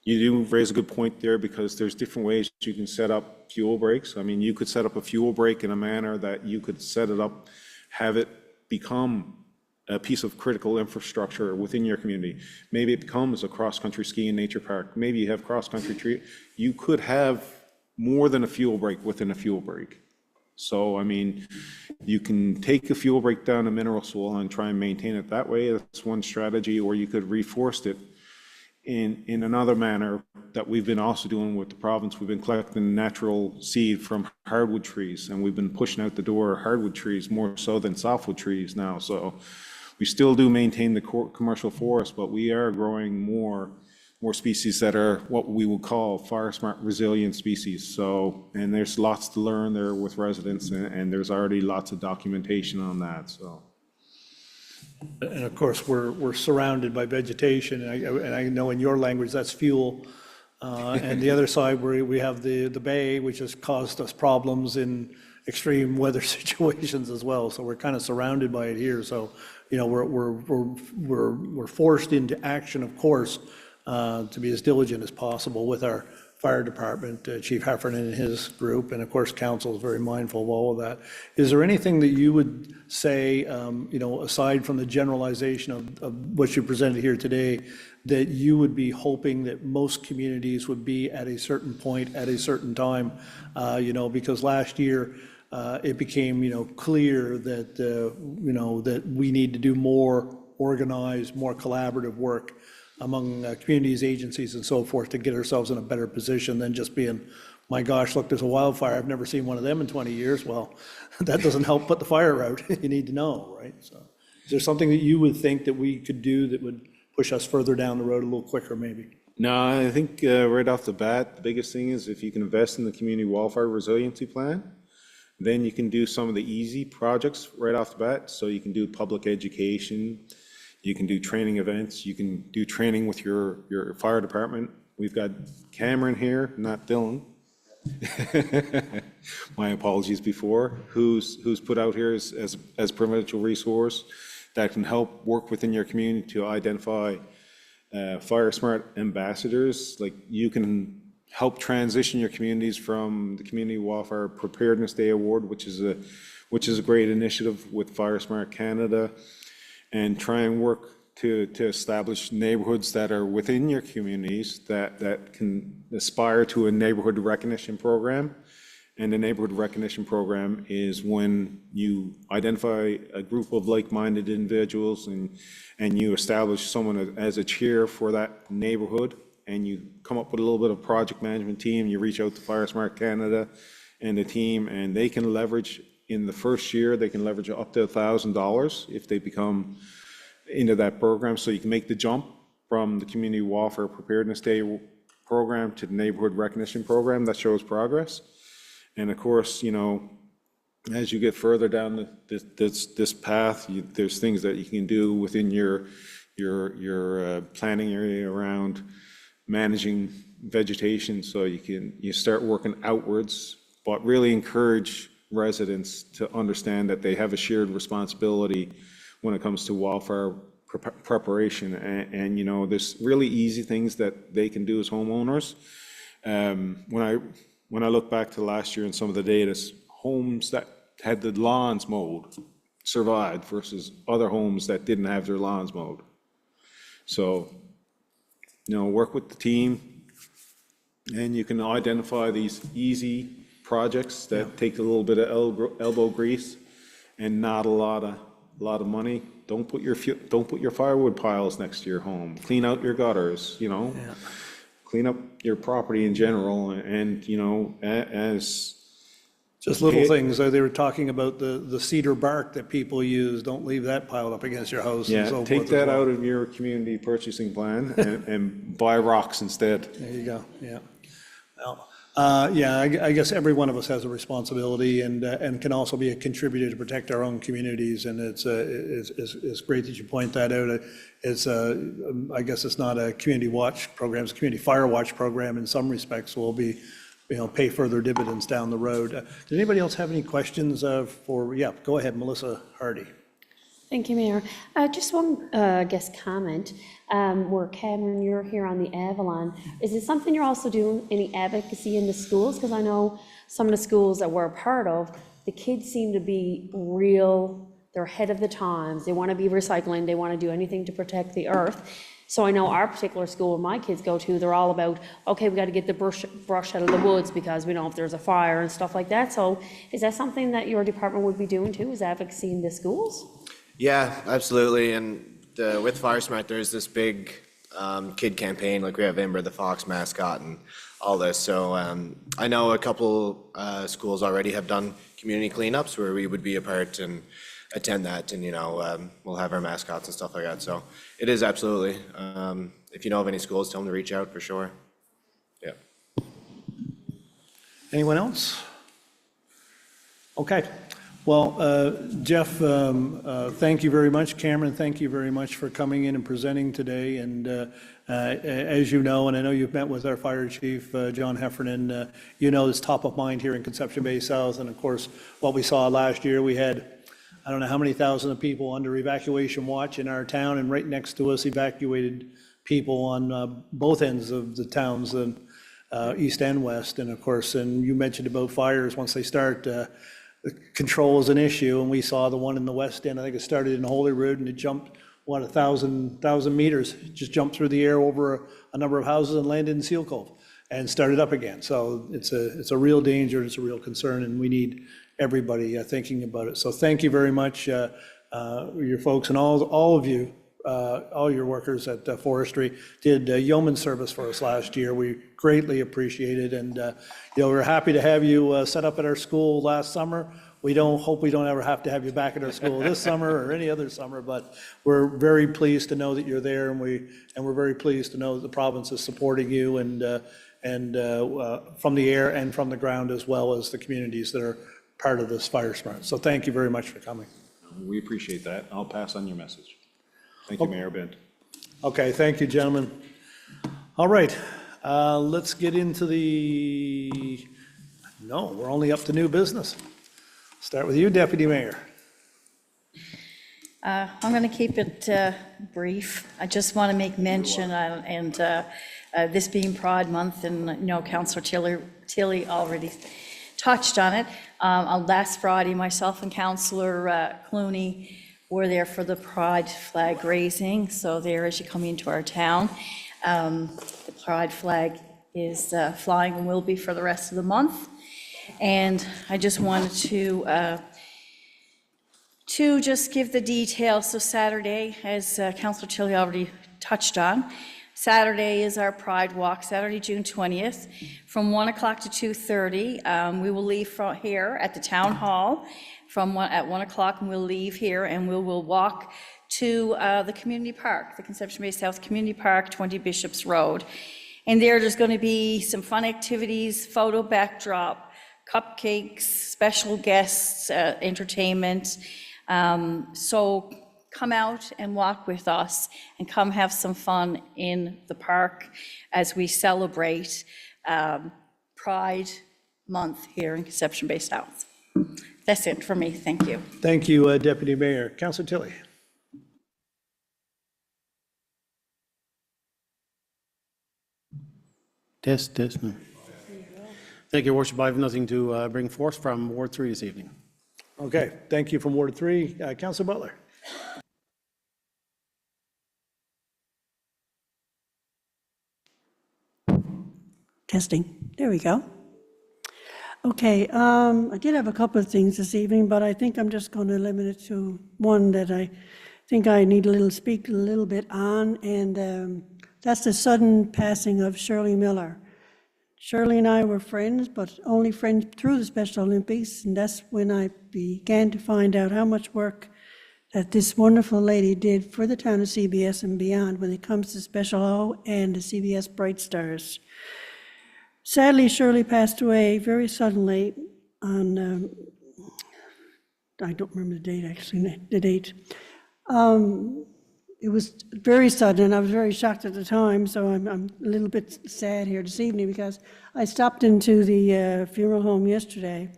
you do raise a good point there, because there's different ways you can set up fuel breaks. I mean, you could set up a fuel break in a manner that you could set it up, have it become a piece of critical infrastructure within your community. Maybe it becomes a cross-country ski and nature park. Maybe you have cross-country tree. You could have more than a fuel break within a fuel break. So, I mean, you can take a fuel break down to mineral soil and try and maintain it that way. That's one strategy, or you could reforest it in another manner that we've been also doing with the province. We've been collecting natural seed from hardwood trees, and we've been pushing out the door hardwood trees more so than softwood trees now. So we still do maintain the commercial forest, but we are growing more species that are what we would call fire smart resilient species. So, and there's lots to learn there with residents, and there's already lots of documentation on that, so. And of course, we're surrounded by vegetation, and I know in your language, that's fuel. And the other side, we have the bay, which has caused us problems in extreme weather situations as well. So we're kind of surrounded by it here. So, you know, we're forced into action, of course, to be as diligent as possible with our fire department, Chief Heffernan and his group, and of course, council is very mindful of all of that. Is there anything that you would say, you know, aside from the generalization of what you presented here today, that you would be hoping that most communities would be at a certain point, at a certain time? You know, because last year, it became, you know, clear that, you know, that we need to do more organized, more collaborative work among communities, agencies, and so forth to get ourselves in a better position than just being, my gosh, look, there's a wildfire, I've never seen one of them in 20 years. Well, that doesn't help put the fire out. You need to know, right? So is there something that you would think that we could do that would push us further down the road a little quicker, maybe? No, I think right off the bat, the biggest thing is if you can invest in the community wildfire resiliency plan, then you can do some of the easy projects right off the bat. So you can do public education, you can do training events, you can do training with your fire department. We've got Cameron here, not Dylan. My apologies before, who's put out here as provincial resource that can help work within your community to identify fire smart ambassadors. Like, you can help transition your communities from the Community Wildfire Preparedness Day Award, which is a great initiative with Fire Smart Canada, and try and work to establish neighborhoods that are within your communities that can aspire to a neighborhood recognition program. And the neighborhood recognition program is when you identify a group of like-minded individuals and you establish someone as a chair for that neighborhood, and you come up with a little bit of project management team, you reach out to Fire Smart Canada and the team, and they can leverage, in the first year, they can leverage up to $1,000 if they become into that program. So you can make the jump from the Community Wildfire Preparedness Day program to the Neighborhood Recognition Program that shows progress. And of course, you know, as you get further down this path, there's things that you can do within your planning area around managing vegetation. So you start working outwards, but really encourage residents to understand that they have a shared responsibility when it comes to wildfire preparation. And you know, there's really easy things that they can do as homeowners. When I look back to last year and some of the data, homes that had the lawns mowed survived versus other homes that didn't have their lawns mowed. So, you know, work with the team, and you can identify these easy projects that take a little bit of elbow grease and not a lot of money. Don't put your firewood piles next to your home. Clean out your gutters, you know. Yeah. Clean up your property in general, and you know, as just little things. They were talking about the cedar bark that people use. Don't leave that piled up against your house. Yeah, and so take forth that out of your community purchasing plan and buy rocks instead. There you go. Yeah. Well, yeah, I guess every one of us has a responsibility and can also be a contributor to protect our own communities. And it's great that you point that out. I guess it's not a community watch program, it's a community fire watch program in some respects. Will be, you know, pay further dividends down the road. Does anybody else have any questions yeah, go ahead, Melissa Hardy. Thank you, Mayor. Just one, I guess, comment. Where Cameron, you're here on the Avalon. Is it something you're also doing, any advocacy in the schools? Because I know some of the schools that we're a part of, the kids seem to be they're ahead of the times. They want to be recycling. They want to do anything to protect the earth. So I know our particular school where my kids go to, they're all about, okay, we got to get the brush out of the woods because we know if there's a fire and stuff like that. So is that something that your department would be doing too, is advocacy in the schools? Yeah, absolutely. And with FireSmart, there's this big kid campaign, like we have Ember the Fox mascot and all this. So I know a couple schools already have done community cleanups where we would be a part and attend that, and we'll have our mascots and stuff like that. So it is absolutely. If you know of any schools, tell them to reach out for sure. Yeah. Anyone else? Okay. Well, Jeff, thank you very much. Cameron, thank you very much for coming in and presenting today. And as you know, and I know you've met with our fire chief, John Heffernan, you know it's top of mind here in Conception Bay South. And of course, what we saw last year, we had, I don't know how many thousand of people under evacuation watch in our town, and right next to us, evacuated people on both ends of the towns, east and west. And of course, and you mentioned about fires, once they start, control is an issue, and we saw the one in the west end. I think it started in Holyrood, and it jumped, 1,000 meters, it just jumped through the air over a number of houses and landed in Seal Cove and started up again. So it's a real danger, it's a real concern, and we need everybody thinking about it. So thank you very much, your folks, and all of you, all your workers at Forestry did yeoman service for us last year. We greatly appreciate it, and we're happy to have you set up at our school last summer. We hope we don't ever have to have you back at our school this summer or any other summer, but we're very pleased to know that you're there, and we're very pleased to know that the province is supporting you, and from the air and from the ground, as well as the communities that are part of this fire smart. So thank you very much for coming. We appreciate that. I'll pass on your message. Thank you, Mayor Bent. Okay, thank you, gentlemen. All right, let's get into we're only up to new business. Start with you, Deputy Mayor. I'm going to keep it brief. I just want to make mention, this being Pride Month, and Councillor Tilley already touched on it. Last Friday, myself and Councillor Clooney were there for the Pride flag raising. So there, as you come into our town, the Pride flag is flying and will be for the rest of the month. And I just wanted to just give the details. So Saturday, as Councillor Tilley already touched on, Saturday is our Pride Walk, Saturday, June 20th, from 1 o'clock to 2:30. We will leave from here at the Town Hall at 1 o'clock, and we'll leave here, and we will walk to the community park, the Conception Bay South Community Park, 20 Bishops Road. And there's going to be some fun activities, photo backdrop, cupcakes, special guests, entertainment. So come out and walk with us, and come have some fun in the park as we celebrate Pride Month here in Conception Bay South. That's it for me. Thank you. Thank you, Deputy Mayor. Councillor Tilley. Test. Thank you, Your Worship. I have nothing to bring forth from Ward 3 this evening. Okay, thank you from Ward 3. Councillor Butler. Testing. There we go. Okay, I did have a couple of things this evening, but I think I'm just going to limit it to one that I think I need to speak a little bit on, and that's the sudden passing of Shirley Miller. Shirley and I were friends, but only friends through the Special Olympics, and that's when I began to find out how much work that this wonderful lady did for the town of CBS and beyond when it comes to Special O and the CBS Bright Stars. Sadly, Shirley passed away very suddenly on, I don't remember the date actually, the date. It was very sudden, and I was very shocked at the time, so I'm a little bit sad here this evening because I stopped into the funeral home yesterday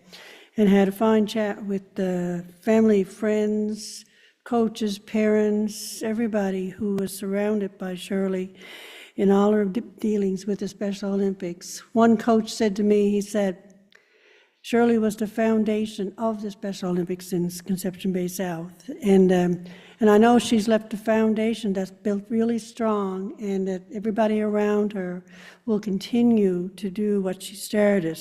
and had a fine chat with the family, friends, coaches, parents, everybody who was surrounded by Shirley in all her dealings with the Special Olympics. One coach said to me, he said, Shirley was the foundation of the Special Olympics in Conception Bay South. And I know she's left a foundation that's built really strong, and that everybody around her will continue to do what she started.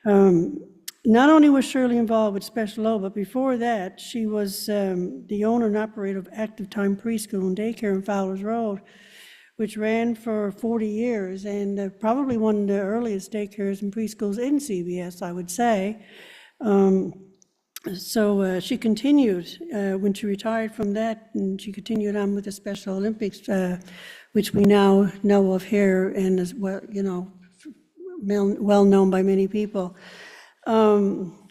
Not only was Shirley involved with Special O, but before that, she was the owner and operator of Active Time Preschool and Daycare in Fowler's Road, which ran for 40 years and probably one of the earliest daycares and preschools in CBS, I would say. So she continued when she retired from that, and she continued on with the Special Olympics, which we now know of here and is well, well known by many people.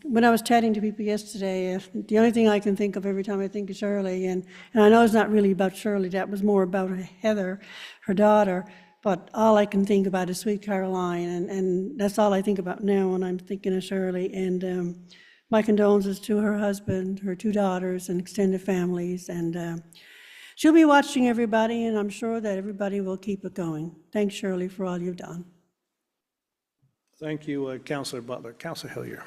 When I was chatting to people yesterday, the only thing I can think of every time I think of Shirley, and I know it's not really about Shirley, that was more about Heather, her daughter, but all I can think about is Sweet Caroline, and that's all I think about now when I'm thinking of Shirley. And my condolences to her husband, her 2 daughters, and extended families, and she'll be watching everybody, and I'm sure that everybody will keep it going. Thanks, Shirley, for all you've done. Thank you, Councillor Butler. Councillor Hillier.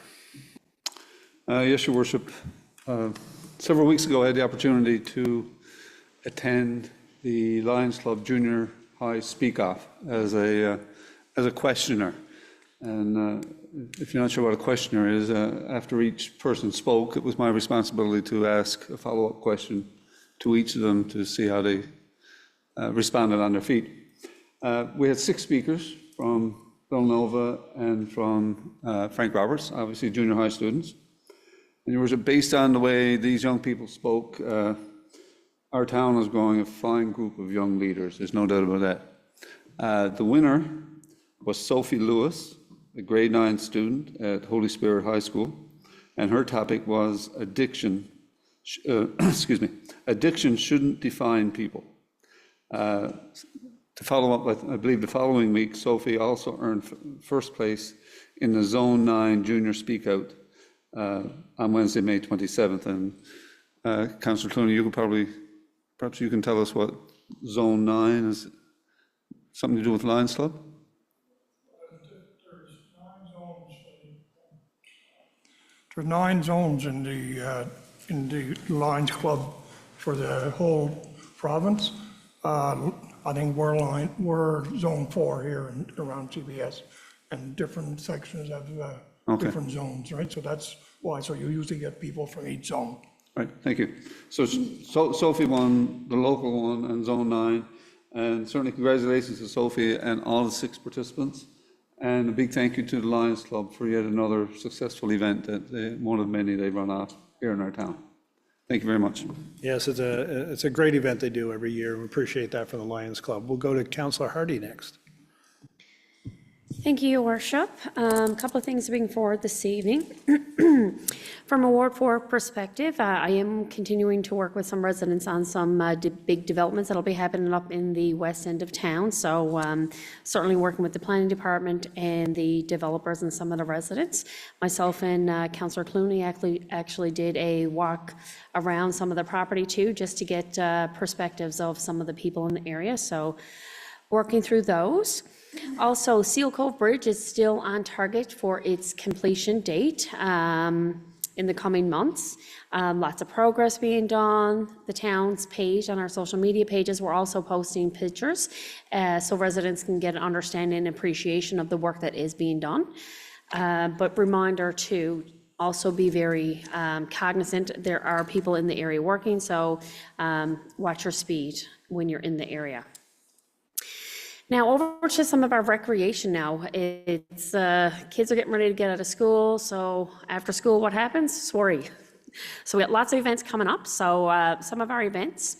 Yes, Your Worship. Several weeks ago, I had the opportunity to attend the Lions Club Junior High Speak Off as a questioner. And if you're not sure what a questioner is, after each person spoke, it was my responsibility to ask a follow-up question to each of them to see how they responded on their feet. We had 6 speakers from Villanova and from Frank Roberts, obviously junior high students. And it was based on the way these young people spoke. Our town is growing a fine group of young leaders, there's no doubt about that. The winner was Sophie Lewis, a grade 9 student at Holy Spirit High School, and her topic was addiction. Addiction shouldn't define people. To follow up, I believe the following week, Sophie also earned first place in the Zone 9 Junior Speak Out on Wednesday, May 27th. And Councillor Clooney, you could perhaps you can tell us what Zone 9 is, something to do with Lions Club? There's 9 zones in the Lions Club for the whole province. I think we're Zone 4 here around CBS, and different sections have different zones, right? So that's why. So you usually get people from each zone. Right, thank you. So Sophie won the local one and Zone 9, and certainly congratulations to Sophie and all the 6 participants. And a big thank you to the Lions Club for yet another successful event, one of many they run off here in our town. Thank you very much. Yes, it's a great event they do every year. We appreciate that from the Lions Club. We'll go to Councillor Hardy next. Thank you, Your Worship. A couple of things to bring forward this evening. From a Ward 4 perspective, I am continuing to work with some residents on some big developments that'll be happening up in the west end of town. So certainly working with the planning department and the developers and some of the residents. Myself and Councillor Clooney actually did a walk around some of the property too, just to get perspectives of some of the people in the area. So working through those. Also, Seal Cove Bridge is still on target for its completion date in the coming months. Lots of progress being done. The town's page on our social media pages, we're also posting pictures so residents can get an understanding and appreciation of the work that is being done. But reminder to also be very cognizant, there are people in the area working, so watch your speed when you're in the area. Now over to some of our recreation now. It's kids are getting ready to get out of school, so after school what happens? Soiree. So we got lots of events coming up. So some of our events.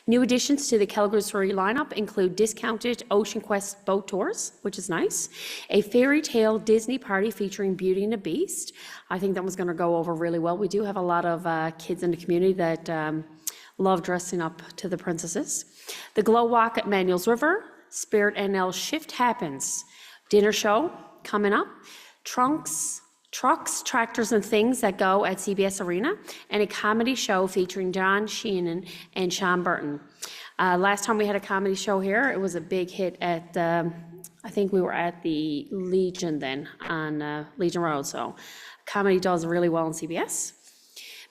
New additions to the Calgary Soiree lineup include discounted Ocean Quest boat tours, which is nice, a fairy tale Disney party featuring Beauty and the Beast. I think that was going to go over really well. We do have a lot of kids in the community that love dressing up to the princesses. The Glow Walk at Manuel's River. Spirit NL Shift Happens. Dinner show coming up. Trucks, Tractors, and Things that go at CBS Arena. And a comedy show featuring John Sheenan and Sean Burton. Last time we had a comedy show here, it was a big hit at, I think we were at the Legion then on Legion Road. So comedy does really well on CBS.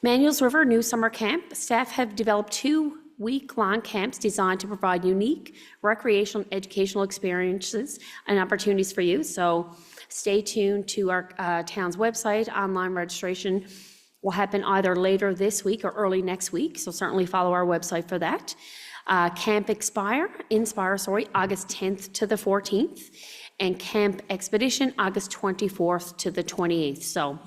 Manuel's River New Summer Camp. Staff have developed 2 week-long camps designed to provide unique recreational and educational experiences and opportunities for you. So stay tuned to our town's website. Online registration will happen either later this week or early next week. So certainly follow our website for that. Camp Inspire, August 10th to the 14th, and Camp Expedition, August 24th to the 28th. So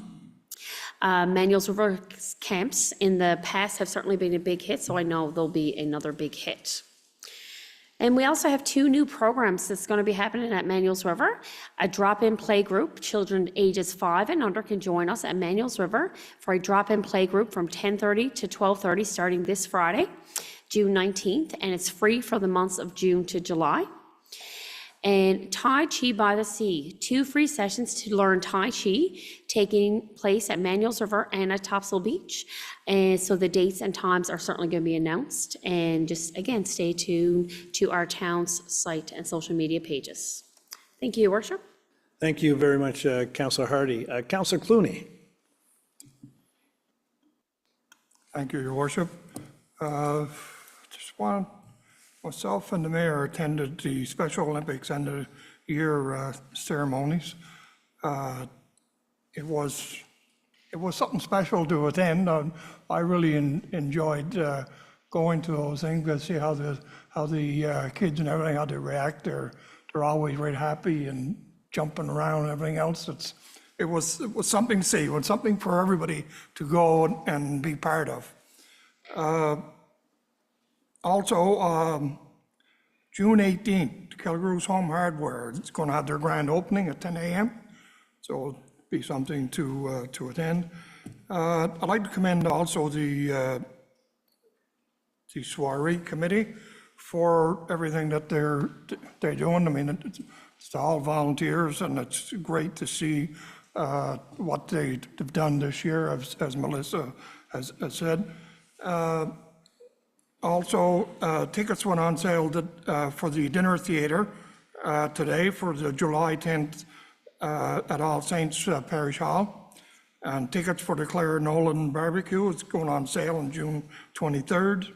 Manuel's River camps in the past have certainly been a big hit, so I know there'll be another big hit. And we also have 2 new programs that's going to be happening at Manuel's River. A drop-in play group. Children ages 5 and under can join us at Manuel's River for a drop-in play group from 10:30 to 12:30 starting this Friday, June 19th, and it's free for the months of June to July. And Tai Chi by the Sea, 2 free sessions to learn Tai Chi taking place at Manuel's River and at Topsail Beach. And so the dates and times are certainly going to be announced. And just, again, stay tuned to our town's site and social media pages. Thank you, Your Worship. Thank you very much, Councillor Hardy. Councillor Clooney. Thank you, Your Worship. Myself and the mayor attended the Special Olympics end of year ceremonies. It was something special to attend. I really enjoyed going to those things to see how the kids and everything, how they react. They're always very happy and jumping around and everything else. It was something to see. It was something for everybody to go and be part of. Also, June 18th, Kilgrews Home Hardware is going to have their grand opening at 10 a.m. So it'll be something to attend. I'd like to commend also the soiree committee for everything that they're doing. I mean, it's all volunteers, and it's great to see what they've done this year, as Melissa has said. Also, tickets went on sale for the dinner theater today for the July 10th at All Saints Parish Hall. And tickets for the Claire Nolan barbecue is going on sale on June 23rd.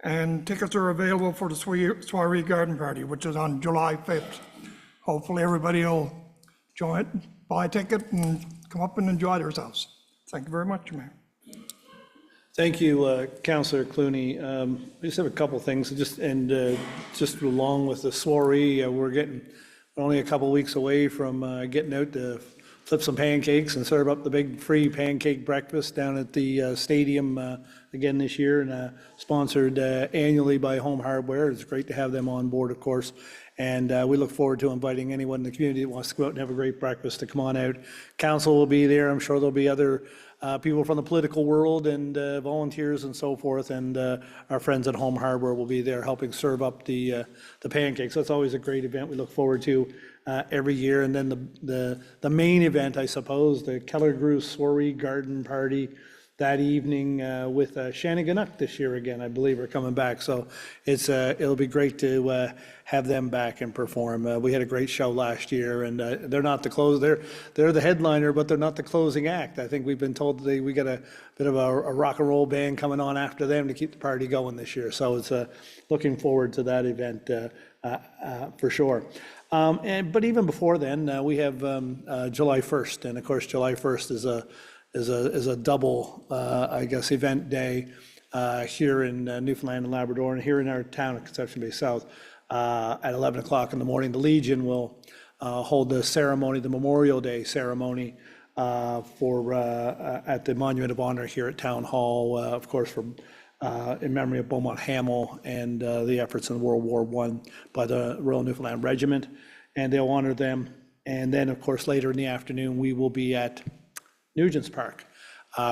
And tickets are available for the soiree garden party, which is on July 5th. Hopefully everybody will join, buy a ticket and come up and enjoy themselves. Thank you very much, Mayor. Thank you, Councillor Clooney. We just have a couple things, just along with the soiree, we're only a couple weeks away from getting out to flip some pancakes and serve up the big free pancake breakfast down at the stadium again this year, and sponsored annually by Home Hardware. It's great to have them on board, of course. And we look forward to inviting anyone in the community that wants to go out and have a great breakfast to come on out. Council will be there. I'm sure there'll be other people from the political world and volunteers and so forth. And our friends at Home Hardware will be there helping serve up the pancakes. So it's always a great event we look forward to every year. And then the main event, I suppose, the Kilgrews Soiree Garden Party that evening with Shanniganuk this year again, I believe, are coming back. So it'll be great to have them back and perform. We had a great show last year, and they're not the close. They're the headliner, but they're not the closing act. I think we've been told that we got a bit of a rock and roll band coming on after them to keep the party going this year. So it's looking forward to that event for sure. But even before then, we have July 1st, and of course, July 1st is a double, I guess, event day here in Newfoundland and Labrador, and here in our town of Conception Bay South at 11 o'clock in the morning. The Legion will hold the ceremony, the Memorial Day ceremony at the Monument of Honor here at Town Hall, of course, in memory of Beaumont Hamel and the efforts in World War I by the Royal Newfoundland Regiment, and they'll honor them. And then, of course, later in the afternoon, we will be at Nugent's Park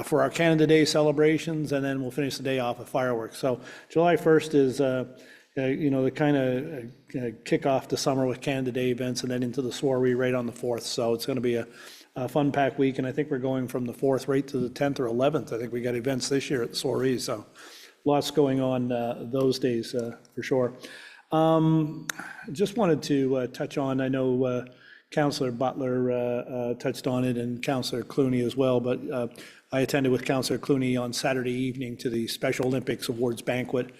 for our Canada Day celebrations, and then we'll finish the day off with fireworks. So July 1st is, the kind of kick off the summer with Canada Day events, and then into the soiree right on the 4th. So it's going to be a fun-packed week, and I think we're going from the 4th right to the 10th or 11th. I think we got events this year at the soiree, so lots going on those days for sure. Just wanted to touch on, I know Councillor Butler touched on it, and Councillor Clooney as well, but I attended with Councillor Clooney on Saturday evening to the Special Olympics Awards banquet,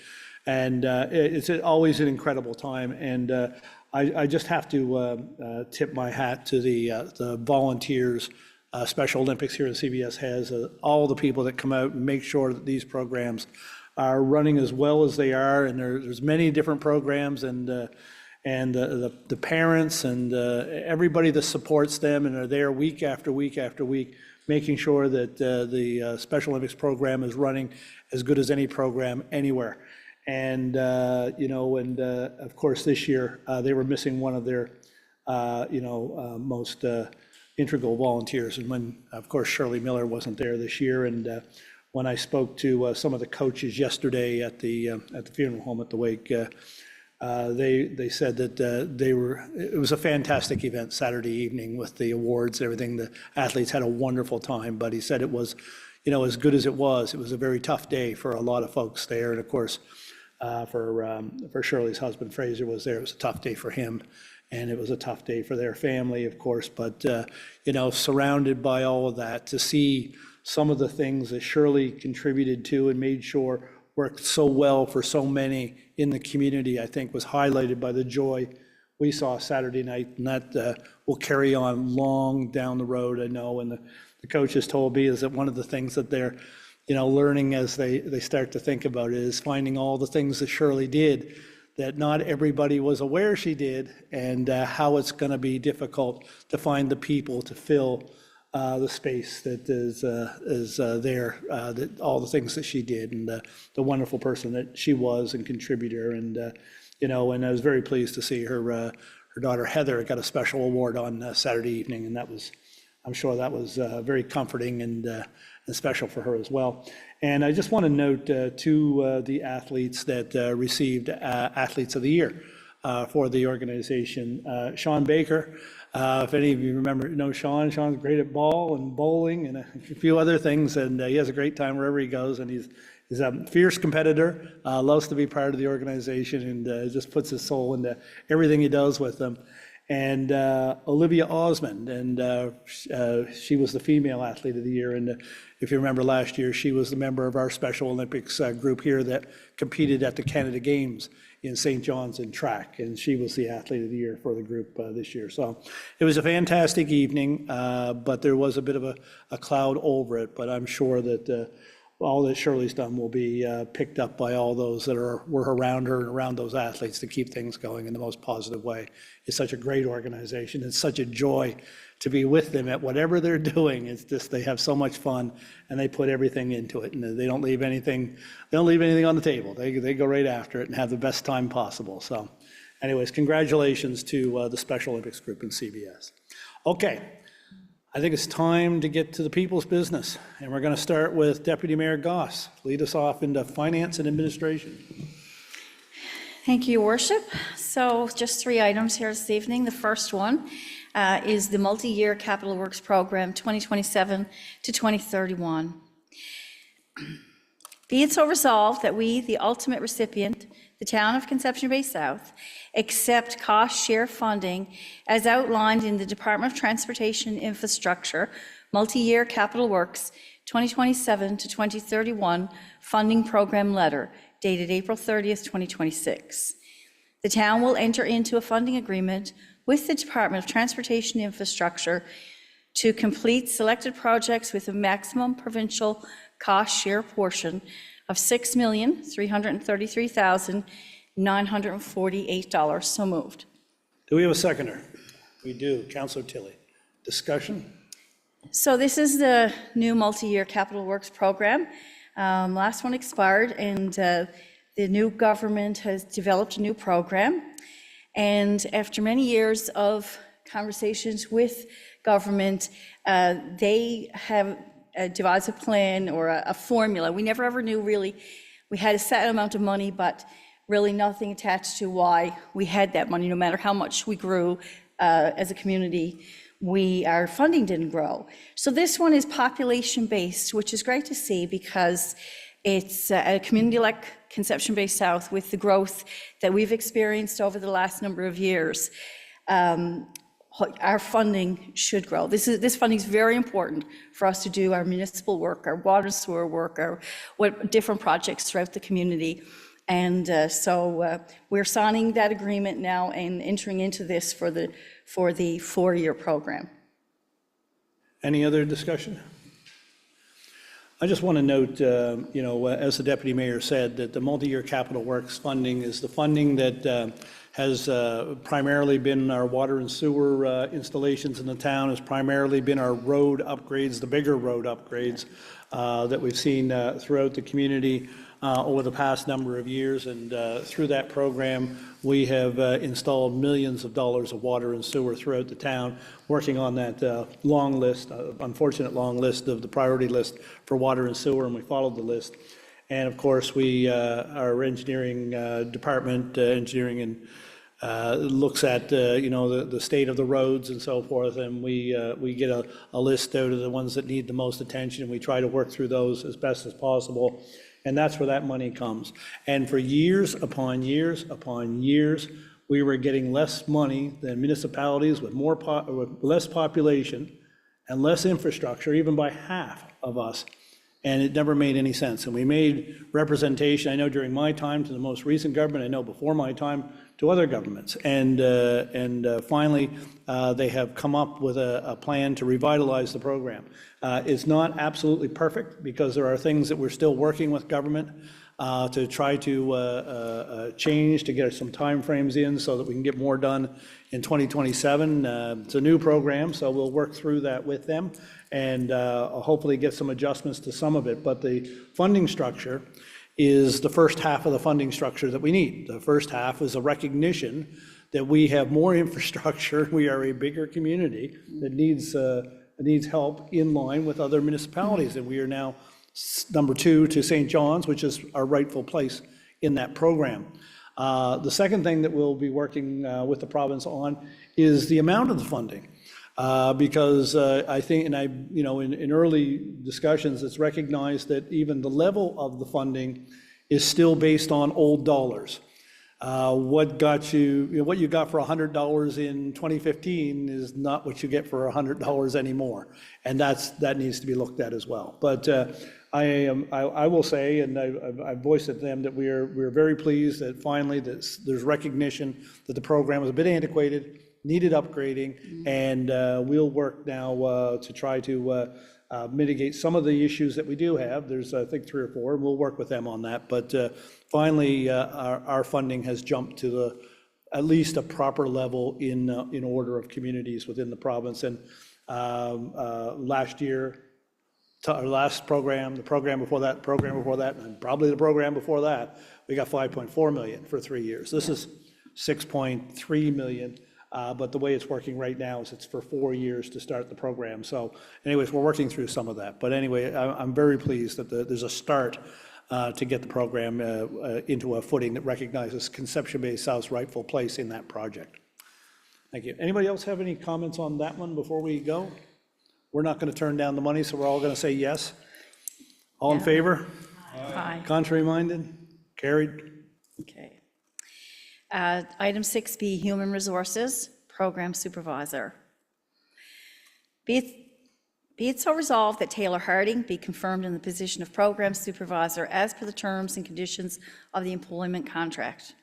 and it's always an incredible time, and I just have to tip my hat to the volunteers. Special Olympics here at CBS has all the people that come out and make sure that these programs are running as well as they are, and there's many different programs, and the parents and everybody that supports them and are there week after week after week, making sure that the Special Olympics program is running as good as any program anywhere. And, of course, this year, they were missing one of their, most integral volunteers. And when, of course, Shirley Miller wasn't there this year. And when I spoke to some of the coaches yesterday at the funeral home at the wake, they said that it was a fantastic event Saturday evening with the awards and everything. The athletes had a wonderful time, but he said it was, as good as it was a very tough day for a lot of folks there. And of course, for Shirley's husband, Fraser, was there. It was a tough day for him, and it was a tough day for their family, of course. But, surrounded by all of that, to see some of the things that Shirley contributed to and made sure worked so well for so many in the community, I think was highlighted by the joy we saw Saturday night, and that will carry on long down the road, I know. And the coaches told me is that one of the things that they're, learning as they start to think about it is finding all the things that Shirley did that not everybody was aware she did, and how it's going to be difficult to find the people to fill the space that is there, that all the things that she did, and the wonderful person that she was and contributor. And and I was very pleased to see her daughter Heather got a special award on Saturday evening, and I'm sure that was very comforting and special for her as well. And I just want to note to the athletes that received Athletes of the Year for the organization. Sean Baker, if any of you know Sean's great at ball and bowling and a few other things, and he has a great time wherever he goes, and he's a fierce competitor, loves to be part of the organization, and just puts his soul into everything he does with them. And Olivia Osmond, and she was the female athlete of the year. And if you remember last year, she was the member of our Special Olympics group here that competed at the Canada Games in St. John's in track, and she was the athlete of the year for the group this year. So it was a fantastic evening, but there was a bit of a cloud over it. But I'm sure that all that Shirley's done will be picked up by all those that were around her and around those athletes to keep things going in the most positive way. It's such a great organization. It's such a joy to be with them at whatever they're doing. It's just, they have so much fun, and they put everything into it, and they don't leave anything on the table. They go right after it and have the best time possible. So anyways, congratulations to the Special Olympics group in CBS. Okay. I think it's time to get to the people's business, and we're going to start with Deputy Mayor Goss. Lead us off into finance and administration. Thank you, Your Worship. So just 3 items here this evening. The first one is the multi-year Capital Works Program 2027 to 2031. Be it so resolved that we, the ultimate recipient, the town of Conception Bay South, accept cost share funding as outlined in the Department of Transportation Infrastructure Multi-Year Capital Works 2027 to 2031 Funding Program Letter dated April 30th, 2026. The town will enter into a funding agreement with the Department of Transportation Infrastructure to complete selected projects with a maximum provincial cost share portion of $6,333,948. So moved. Do we have a seconder? We do. Councillor Tilley. Discussion? So this is the new multi-year Capital Works program. Last one expired, and the new government has developed a new program. And after many years of conversations with government, they have devised a plan or a formula. We never ever knew really. We had a set amount of money, but really nothing attached to why we had that money. No matter how much we grew as a community, our funding didn't grow. So this one is population-based, which is great to see because it's a community like Conception Bay South, with the growth that we've experienced over the last number of years. Our funding should grow. This funding is very important for us to do our municipal work, our water and sewer work, our different projects throughout the community. And so we're signing that agreement now and entering into this for the 4-year program. Any other discussion? I just want to note, as the deputy mayor said, that the multi-year capital works funding is the funding that has primarily been our water and sewer installations in the town, has primarily been our road upgrades, the bigger road upgrades that we've seen throughout the community over the past number of years. And through that program, we have installed millions of dollars of water and sewer throughout the town, working on that long list, unfortunate long list of the priority list for water and sewer, and we followed the list. And of course, our engineering department, engineering and looks at, the state of the roads and so forth, and we get a list out of the ones that need the most attention, and we try to work through those as best as possible. And that's where that money comes. And for years upon years upon years, we were getting less money than municipalities with with less population and less infrastructure, even by half of us. And it never made any sense. And we made representation, I know during my time, to the most recent government, I know before my time, to other governments. And finally, they have come up with a plan to revitalize the program. It's not absolutely perfect, because there are things that we're still working with government to try to change, to get some timeframes in so that we can get more done in 2027. It's a new program, so we'll work through that with them and hopefully get some adjustments to some of it. But the funding structure is the first half of the funding structure that we need. The first half is a recognition that we have more infrastructure, we are a bigger community that needs help in line with other municipalities, and we are now number 2 to St. John's, which is our rightful place in that program. The second thing that we'll be working with the province on is the amount of the funding. Because I think, and in early discussions, it's recognized that even the level of the funding is still based on old dollars. What you got for $100 in 2015 is not what you get for $100 anymore, and that needs to be looked at as well. But I will say, and I've voiced it to them, that we're very pleased that finally there's recognition that the program is a bit antiquated, needed upgrading, and we'll work now to try to mitigate some of the issues that we do have. There's, I think, 3 or 4, and we'll work with them on that. But finally, our funding has jumped to at least a proper level in order of communities within the province. And last year, our last program, the program before that, and probably the program before that, we got $5.4 million for 3 years. This is $6.3 million. But the way it's working right now is it's for 4 years to start the program. So anyways, we're working through some of that. But anyway, I'm very pleased that there's a start to get the program into a footing that recognizes Conception Bay South's rightful place in that project. Thank you. Anybody else have any comments on that one before we go? We're not going to turn down the money, so we're all going to say yes. All in favor? Aye. Contrary minded? Carried. Okay. Item 6B, Human Resources Program Supervisor. Be it so resolved that Taylor Harding be confirmed in the position of Program Supervisor as per the terms and conditions of the employment contract.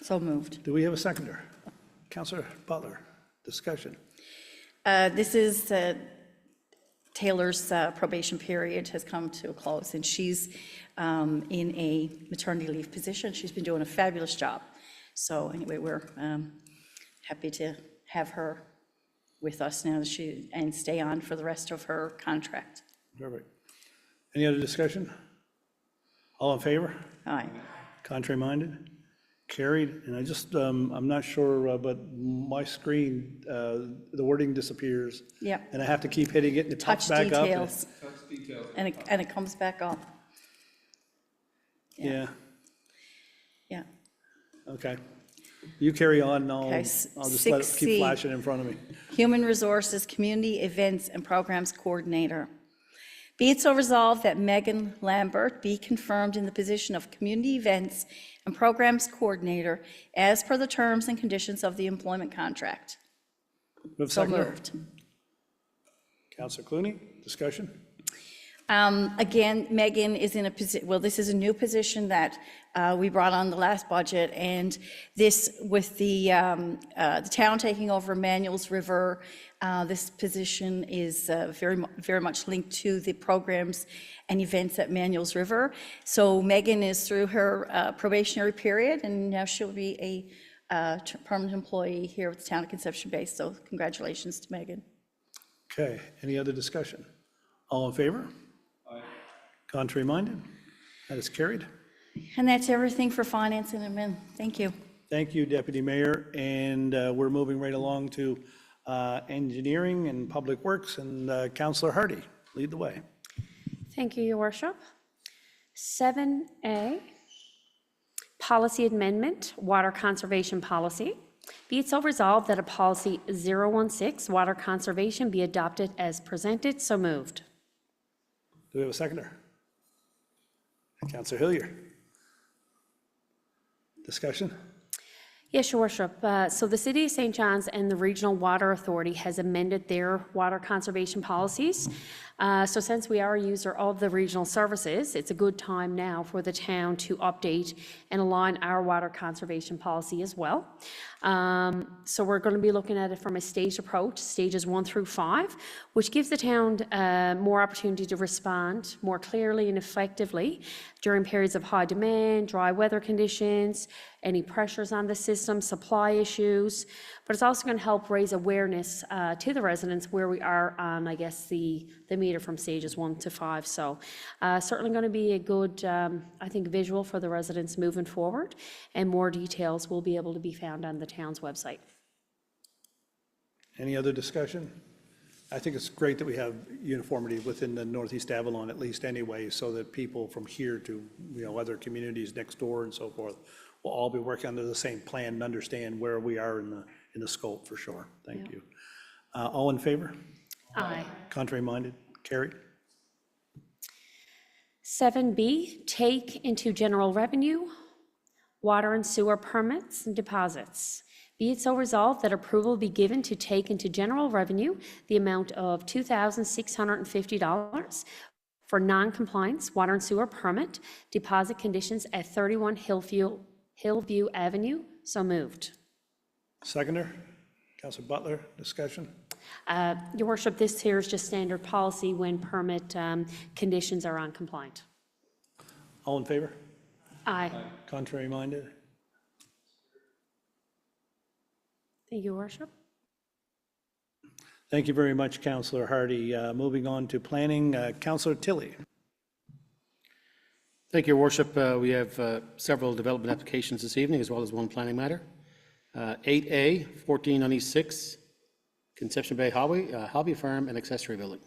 So moved. Do we have a seconder? Councillor Butler, discussion. This is Taylor's probation period has come to a close, and she's in a maternity leave position. She's been doing a fabulous job. So anyway, we're happy to have her with us now and stay on for the rest of her contract. Perfect. Any other discussion? All in favor? Aye. Contrary minded? Carried. And I just, I'm not sure, but my screen, the wording disappears. Yep. And I have to keep hitting it and it pops Touch back up. details. And it comes back up. Yeah, Yeah. okay. You carry on and Okay, I'll just let it keep 6C. flashing in front of me. Human Resources Community Events and Programs Coordinator. Be it so resolved that Megan Lambert be confirmed in the position of Community Events and Programs Coordinator as per the terms and conditions of the employment contract. We have a So seconder? moved. Councillor Clooney, discussion? Again, Megan is in a position, well, this is a new position that we brought on the last budget, and this, with the town taking over Manuel's River, this position is very much linked to the programs and events at Manuel's River. So Megan is through her probationary period, and now she'll be a permanent employee here with the town of Conception Bay. So congratulations to Megan. Okay, any other discussion? All in favor? Contrary minded? That is carried. And that's everything for finance and admin. Thank you. Thank you, Deputy Mayor. And we're moving right along to engineering and public works, and Councillor Hardy, lead the way. Thank you, Your Worship. 7A, Policy Amendment, Water Conservation Policy. Be it so resolved that a policy 016, water conservation, be adopted as presented. So moved. Do we have a seconder? Councillor Hillier. Discussion? Yes, Your Worship. So the City of St. John's and the Regional Water Authority has amended their water conservation policies. So since we are a user of the regional services, it's a good time now for the town to update and align our water conservation policy as well. So we're going to be looking at it from a staged approach, stages 1 through 5, which gives the town more opportunity to respond more clearly and effectively during periods of high demand, dry weather conditions, any pressures on the system, supply issues. But it's also going to help raise awareness to the residents where we are on, I guess, the meter from stages 1 to 5. So certainly going to be a good, I think, visual for the residents moving forward, and more details will be able to be found on the town's website. Any other discussion? I think it's great that we have uniformity within the Northeast Avalon, at least anyway, so that people from here to, other communities next door and so forth will all be working under the same plan and understand where we are in the scope, for sure. Thank you. All in favor? Aye. Contrary minded? Carried. 7B, take into general revenue, water and sewer permits and deposits. Be it so resolved that approval be given to take into general revenue the amount of $2,650 for non-compliance water and sewer permit deposit conditions at 31 Hillview Avenue. So moved. Seconder? Councilor Butler, discussion? Your Worship, this here is just standard policy when permit conditions are uncompliant. All in favor? Aye. Contrary minded? Thank you, Your Worship. Thank you very much, Councillor Hardy. Moving on to planning, Councillor Tilley. Thank you, Your Worship. We have several development applications this evening, as well as one planning matter. 8A, 1496, Conception Bay Highway, Hobby Farm and Accessory Building.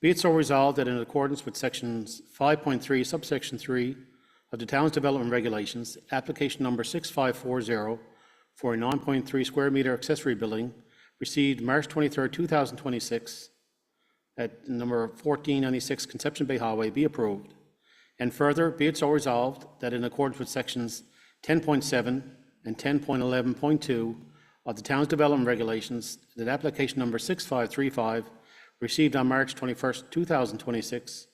Be it so resolved that in accordance with sections 5.3, subsection 3 of the Town's Development Regulations, application number 6540 for a 9.3 square meter accessory building received March 23, 2026 at number 1496 Conception Bay Highway be approved. And further, be it so resolved that in accordance with sections 10.7 and 10.11.2 of the Town's Development Regulations, that application number 6535 received on March 21st, 2026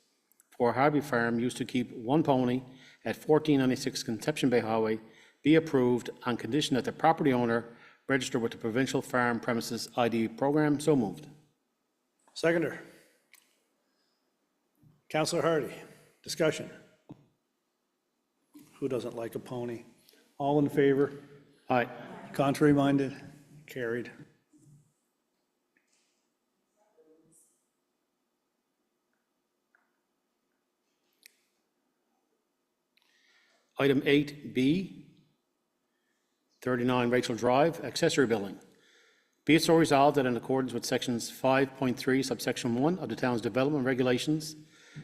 for Harvey Farm used to keep one pony at 1496 Conception Bay Highway be approved on condition that the property owner register with the Provincial Farm Premises ID Program. So moved. Seconder. Councillor Hardy, discussion. Who doesn't like a pony? All in favor? Aye. Contrary minded? Carried. Item 8B, 39 Rachel Drive, accessory building. Be it so resolved that in accordance with sections 5.3 subsection 1 of the town's development regulations,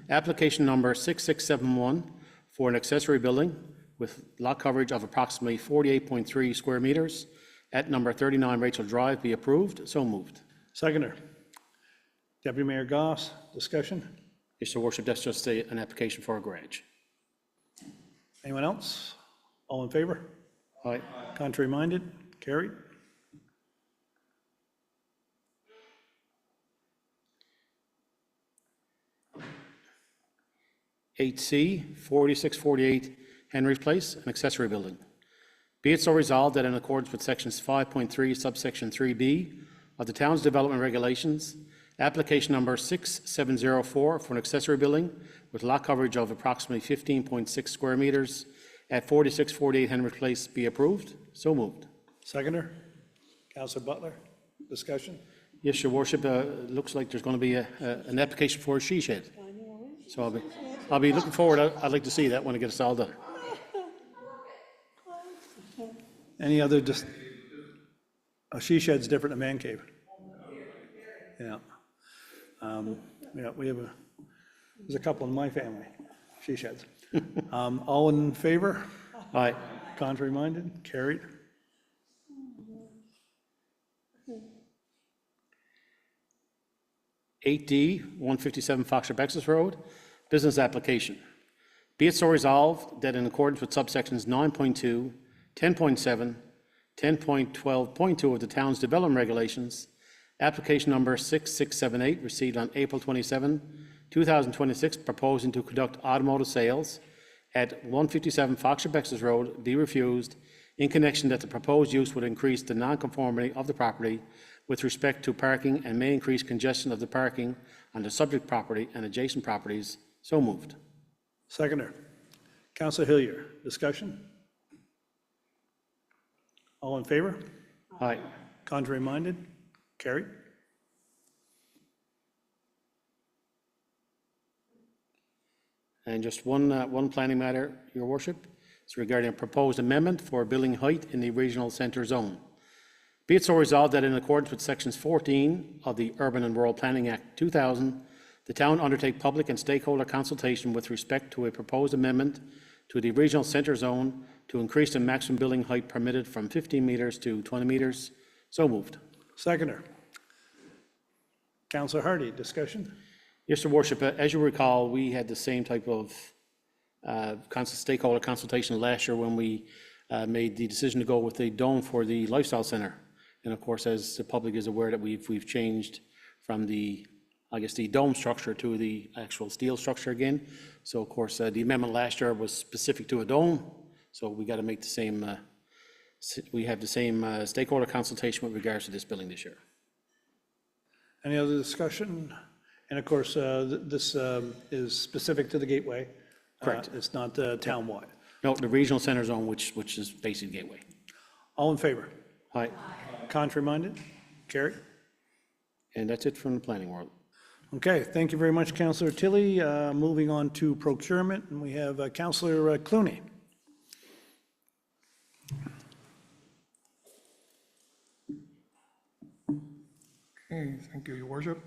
application number 6671 for an accessory building with lot coverage of approximately 48.3 square meters at number 39 Rachel Drive be approved. So moved. Seconder. Deputy Mayor Goss, discussion. Yes, Your Worship, that's just an application for a garage. Anyone else? All in favor? Aye. Contrary minded? Carried. 8C, 4648 Henry Place, an accessory building. Be it so resolved that in accordance with sections 5.3 subsection 3B of the town's development regulations, application number 6704 for an accessory building with lot coverage of approximately 15.6 square meters at 4648 Henry Place be approved. So moved. Seconder? Counselor Butler? Discussion? Yes, Your Worship, looks like there's going to be an application for a she shed. So I'll be looking forward. I'd like to see that when it gets all done. Any other, a she shed's different than a man cave. Yeah. Yeah, there's a couple in my family, she sheds. All in favor? Aye. Contrary minded? Carried. Eight D, 157 Foxshire Bexus Road, business application. Be it so resolved that in accordance with subsections 9.2, 10.7, 10.12.2 of the town's development regulations, application number 6678 received on April 27, 2026, proposing to conduct automotive sales at 157 Foxshire Bexus Road be refused in connection that the proposed use would increase the nonconformity of the property with respect to parking and may increase congestion of the parking on the subject property and adjacent properties. So moved. Seconder? Counselor Hillier? Discussion? All in favor? Aye. Contrary minded? Carried. And just one planning matter, Your Worship. It's regarding a proposed amendment for building height in the regional centre zone. Be it so resolved that in accordance with sections 14 of the Urban and Rural Planning Act 2000, the town undertake public and stakeholder consultation with respect to a proposed amendment to the regional centre zone to increase the maximum building height permitted from 15 meters to 20 meters. So moved. Seconder? Counselor Hardy? Discussion? Yes, Your Worship, as you recall, we had the same type of stakeholder consultation last year when we made the decision to go with the dome for the lifestyle center. And of course, as the public is aware, that we've changed from the dome structure to the actual steel structure again. So of course, the amendment last year was specific to a dome. So we got to make the same, we have the same stakeholder consultation with regards to this building this year. Any other discussion? And of course, this is specific to the Gateway. Correct. It's not townwide. No, the regional center zone, which is basically Gateway. All in favor? Aye. Contrary minded? Carried. And that's it from the planning world. Okay, thank you very much, Councillor Tilley. Moving on to procurement, and we have Councillor Clooney. Okay, thank you, Your Worship.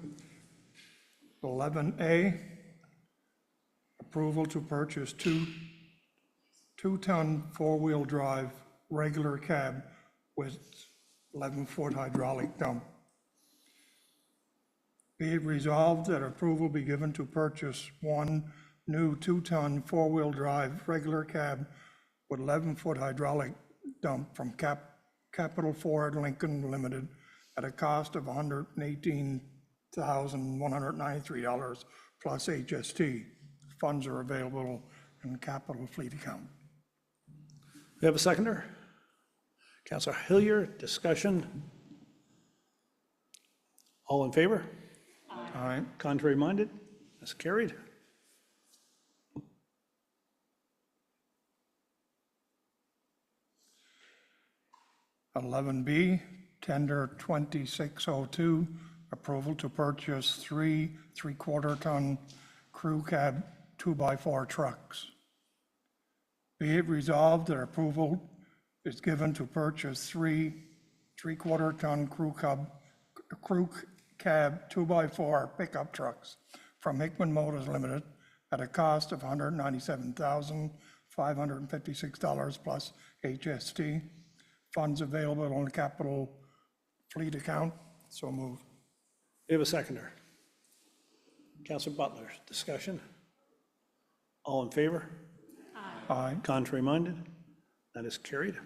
11A, approval to purchase two-ton four-wheel drive regular cab with 11-foot hydraulic dump. Be it resolved that approval be given to purchase one new two-ton four-wheel drive regular cab with 11-foot hydraulic dump from Capital Ford Lincoln Limited at a cost of $118,193 plus HST. Funds are available in the capital fleet account. We have a seconder? Councillor Hillier, discussion? All in favor? All right, Contrary minded? That's carried. B, tender 2602, approval to purchase three 3/4-ton crew cab 2x4 trucks. Be it resolved that approval is given to purchase three 3/4-ton crew cab 2x4 pickup trucks from Hickman Motors Limited at a cost of $197,556 plus HST. Funds available on the capital fleet account. So moved. We have a seconder. Councillor Butler, discussion? All in favor? Aye. Contrary minded? That is carried.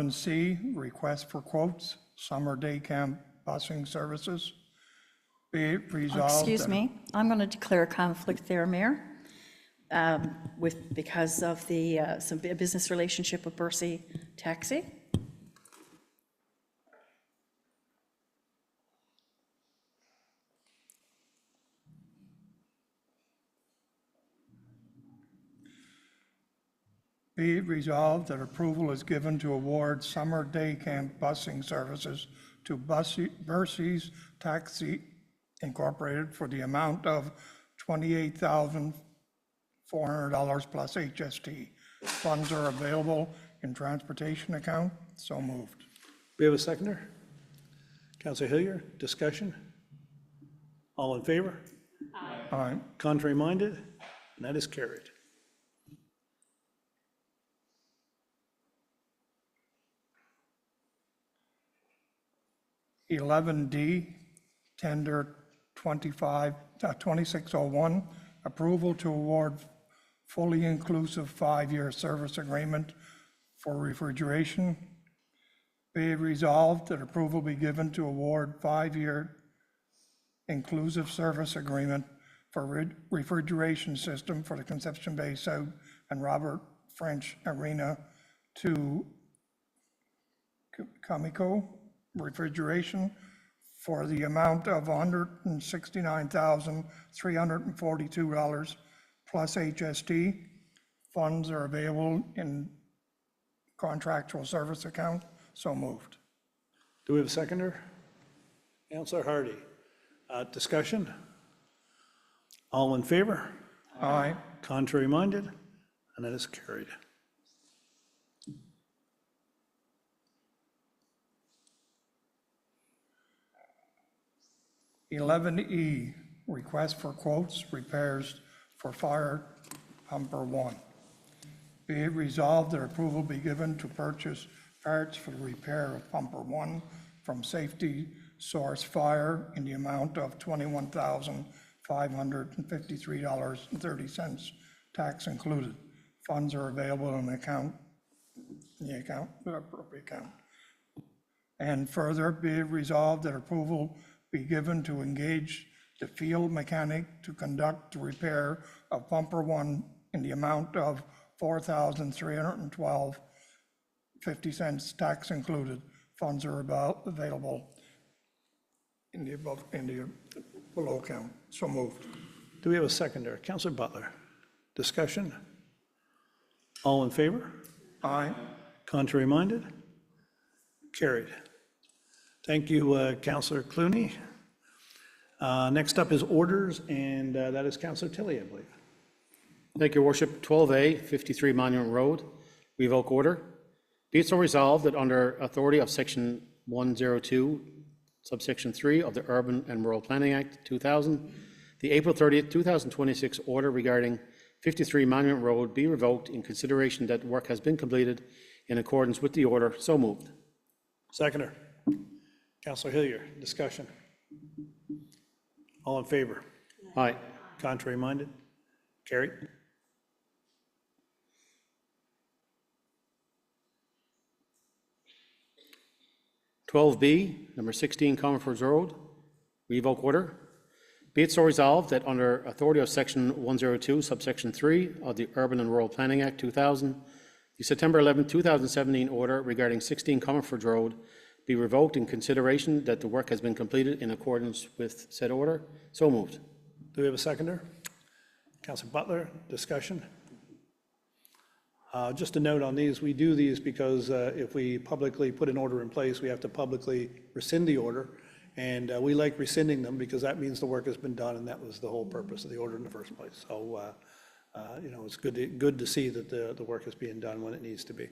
C, request for quotes, summer day camp busing services. Be it resolved. Excuse that- me, I'm going to declare a conflict there, Mayor, because of the, some business relationship with Bercy Taxi. Be it resolved that approval is given to award summer day camp busing services to Bercy's Taxi Incorporated for the amount of $28,400 plus HST. Funds are available in transportation account. So moved. We have a seconder? Counselor Hillier, discussion? All in favor? Aye. Contrary minded? And that is carried. D, tender 2601, approval to award fully inclusive 5-year service agreement for refrigeration. Be it resolved that approval be given to award 5-year inclusive service agreement for refrigeration system for the Conception Bay South and Robert French Arena to Comico Refrigeration for the amount of $169,342 plus HST. Funds are available in contractual service account. So moved. Do we have a seconder? Counselor Hardy. Discussion? All in favor? Aye. Contrary minded? And that is carried. E, request for quotes, repairs for fire pumper 1. Be it resolved that approval be given to purchase parts for the repair of pumper 1 from Safety Source Fire in the amount of $21,553.30, tax included. Funds are available in the appropriate account. And further, be it resolved that approval be given to engage the field mechanic to conduct the repair of pumper 1 in the amount of $4,312.50, tax included. Funds are available in the below account. So moved. Do we have a seconder? Counselor Butler. Discussion? All in favor? Aye. Contrary minded? Carried. Thank you, Counselor Clooney. Next up is orders, and that is Counselor Tilley, I believe. Thank you, Your Worship. 12A, 53 Monument Road, revoke order. Be it so resolved that under authority of Section 102, subsection 3 of the Urban and Rural Planning Act 2000, the April 30th, 2026 order regarding 53 Monument Road be revoked in consideration that work has been completed in accordance with the order. So moved. Seconder. Counselor Hillier, discussion. All in favor? Aye. Contrary minded? Carried. B, number 16 Comerford Road, revoke order. Be it so resolved that under authority of Section 102, subsection 3 of the Urban and Rural Planning Act 2000, the September 11, 2017 order regarding 16 Comerford Road be revoked in consideration that the work has been completed in accordance with said order. So moved. Do we have a seconder? Counselor Butler, discussion. Just a note on these, we do these because if we publicly put an order in place, we have to publicly rescind the order. And we like rescinding them because that means the work has been done, and that was the whole purpose of the order in the first place. So, you know, it's good to see that the work is being done when it needs to be.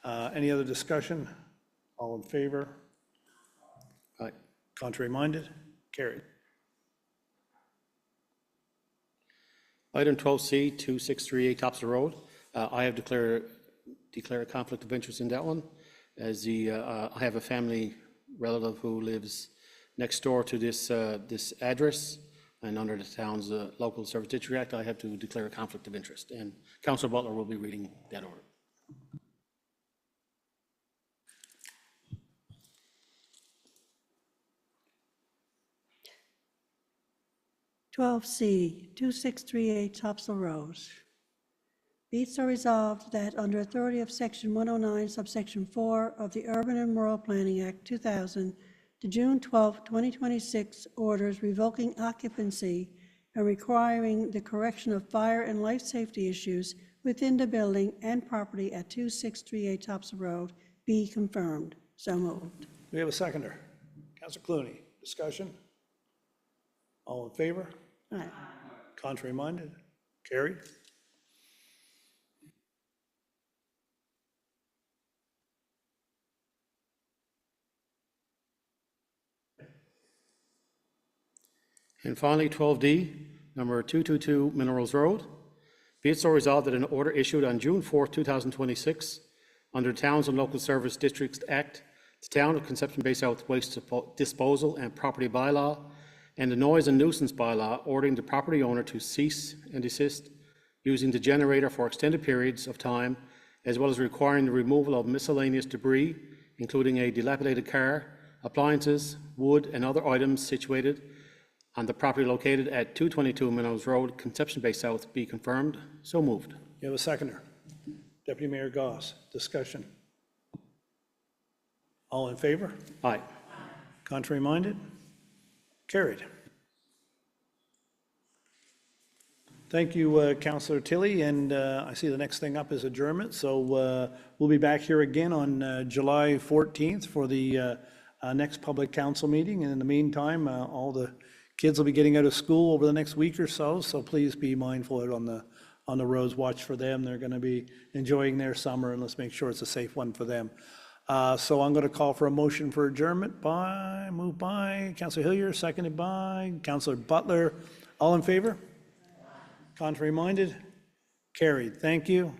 Any other discussion? All in favor? Aye. Contrary minded? Carried. Item 12C, 2638 Topsail Road. I have declared a conflict of interest in that one, as I have a family relative who lives next door to this address, and under the town's local service district act, I have to declare a conflict of interest. And Councilor Butler will be reading that order. 12C, 2638 Topsail Road. Be it so resolved that under authority of Section 109, subsection 4 of the Urban and Rural Planning Act 2000, the June 12, 2026 orders revoking occupancy and requiring the correction of fire and life safety issues within the building and property at 2638 Topsail Road be confirmed. So moved. Do we have a seconder? Councilor Clooney, discussion? All in favor? Aye. Contrary minded? Carried. And finally, 12D, number 222 Minerals Road. Be it so resolved that an order issued on June 4, 2026, under the Towns and Local Service Districts Act, the Town of Conception Bay South Waste Disposal and Property Bylaw, and the Noise and Nuisance Bylaw, ordering the property owner to cease and desist using the generator for extended periods of time, as well as requiring the removal of miscellaneous debris, including a dilapidated car, appliances, wood, and other items situated on the property located at 222 Minerals Road, Conception Bay South, be confirmed. So moved. You have a seconder? Deputy Mayor Goss, discussion? All in favor? Aye. Contrary minded? Carried. Thank you, Councillor Tilley, and I see the next thing up is adjournment, so we'll be back here again on July 14th for the next public council meeting, and in the meantime, all the kids will be getting out of school over the next week or so, so please be mindful out on the roads, watch for them. They're going to be enjoying their summer, and let's make sure it's a safe one for them. So I'm going to call for a motion for adjournment moved by Councillor Hillier, seconded by Councillor Butler. All in favor? Contrary minded? Carried. Thank you.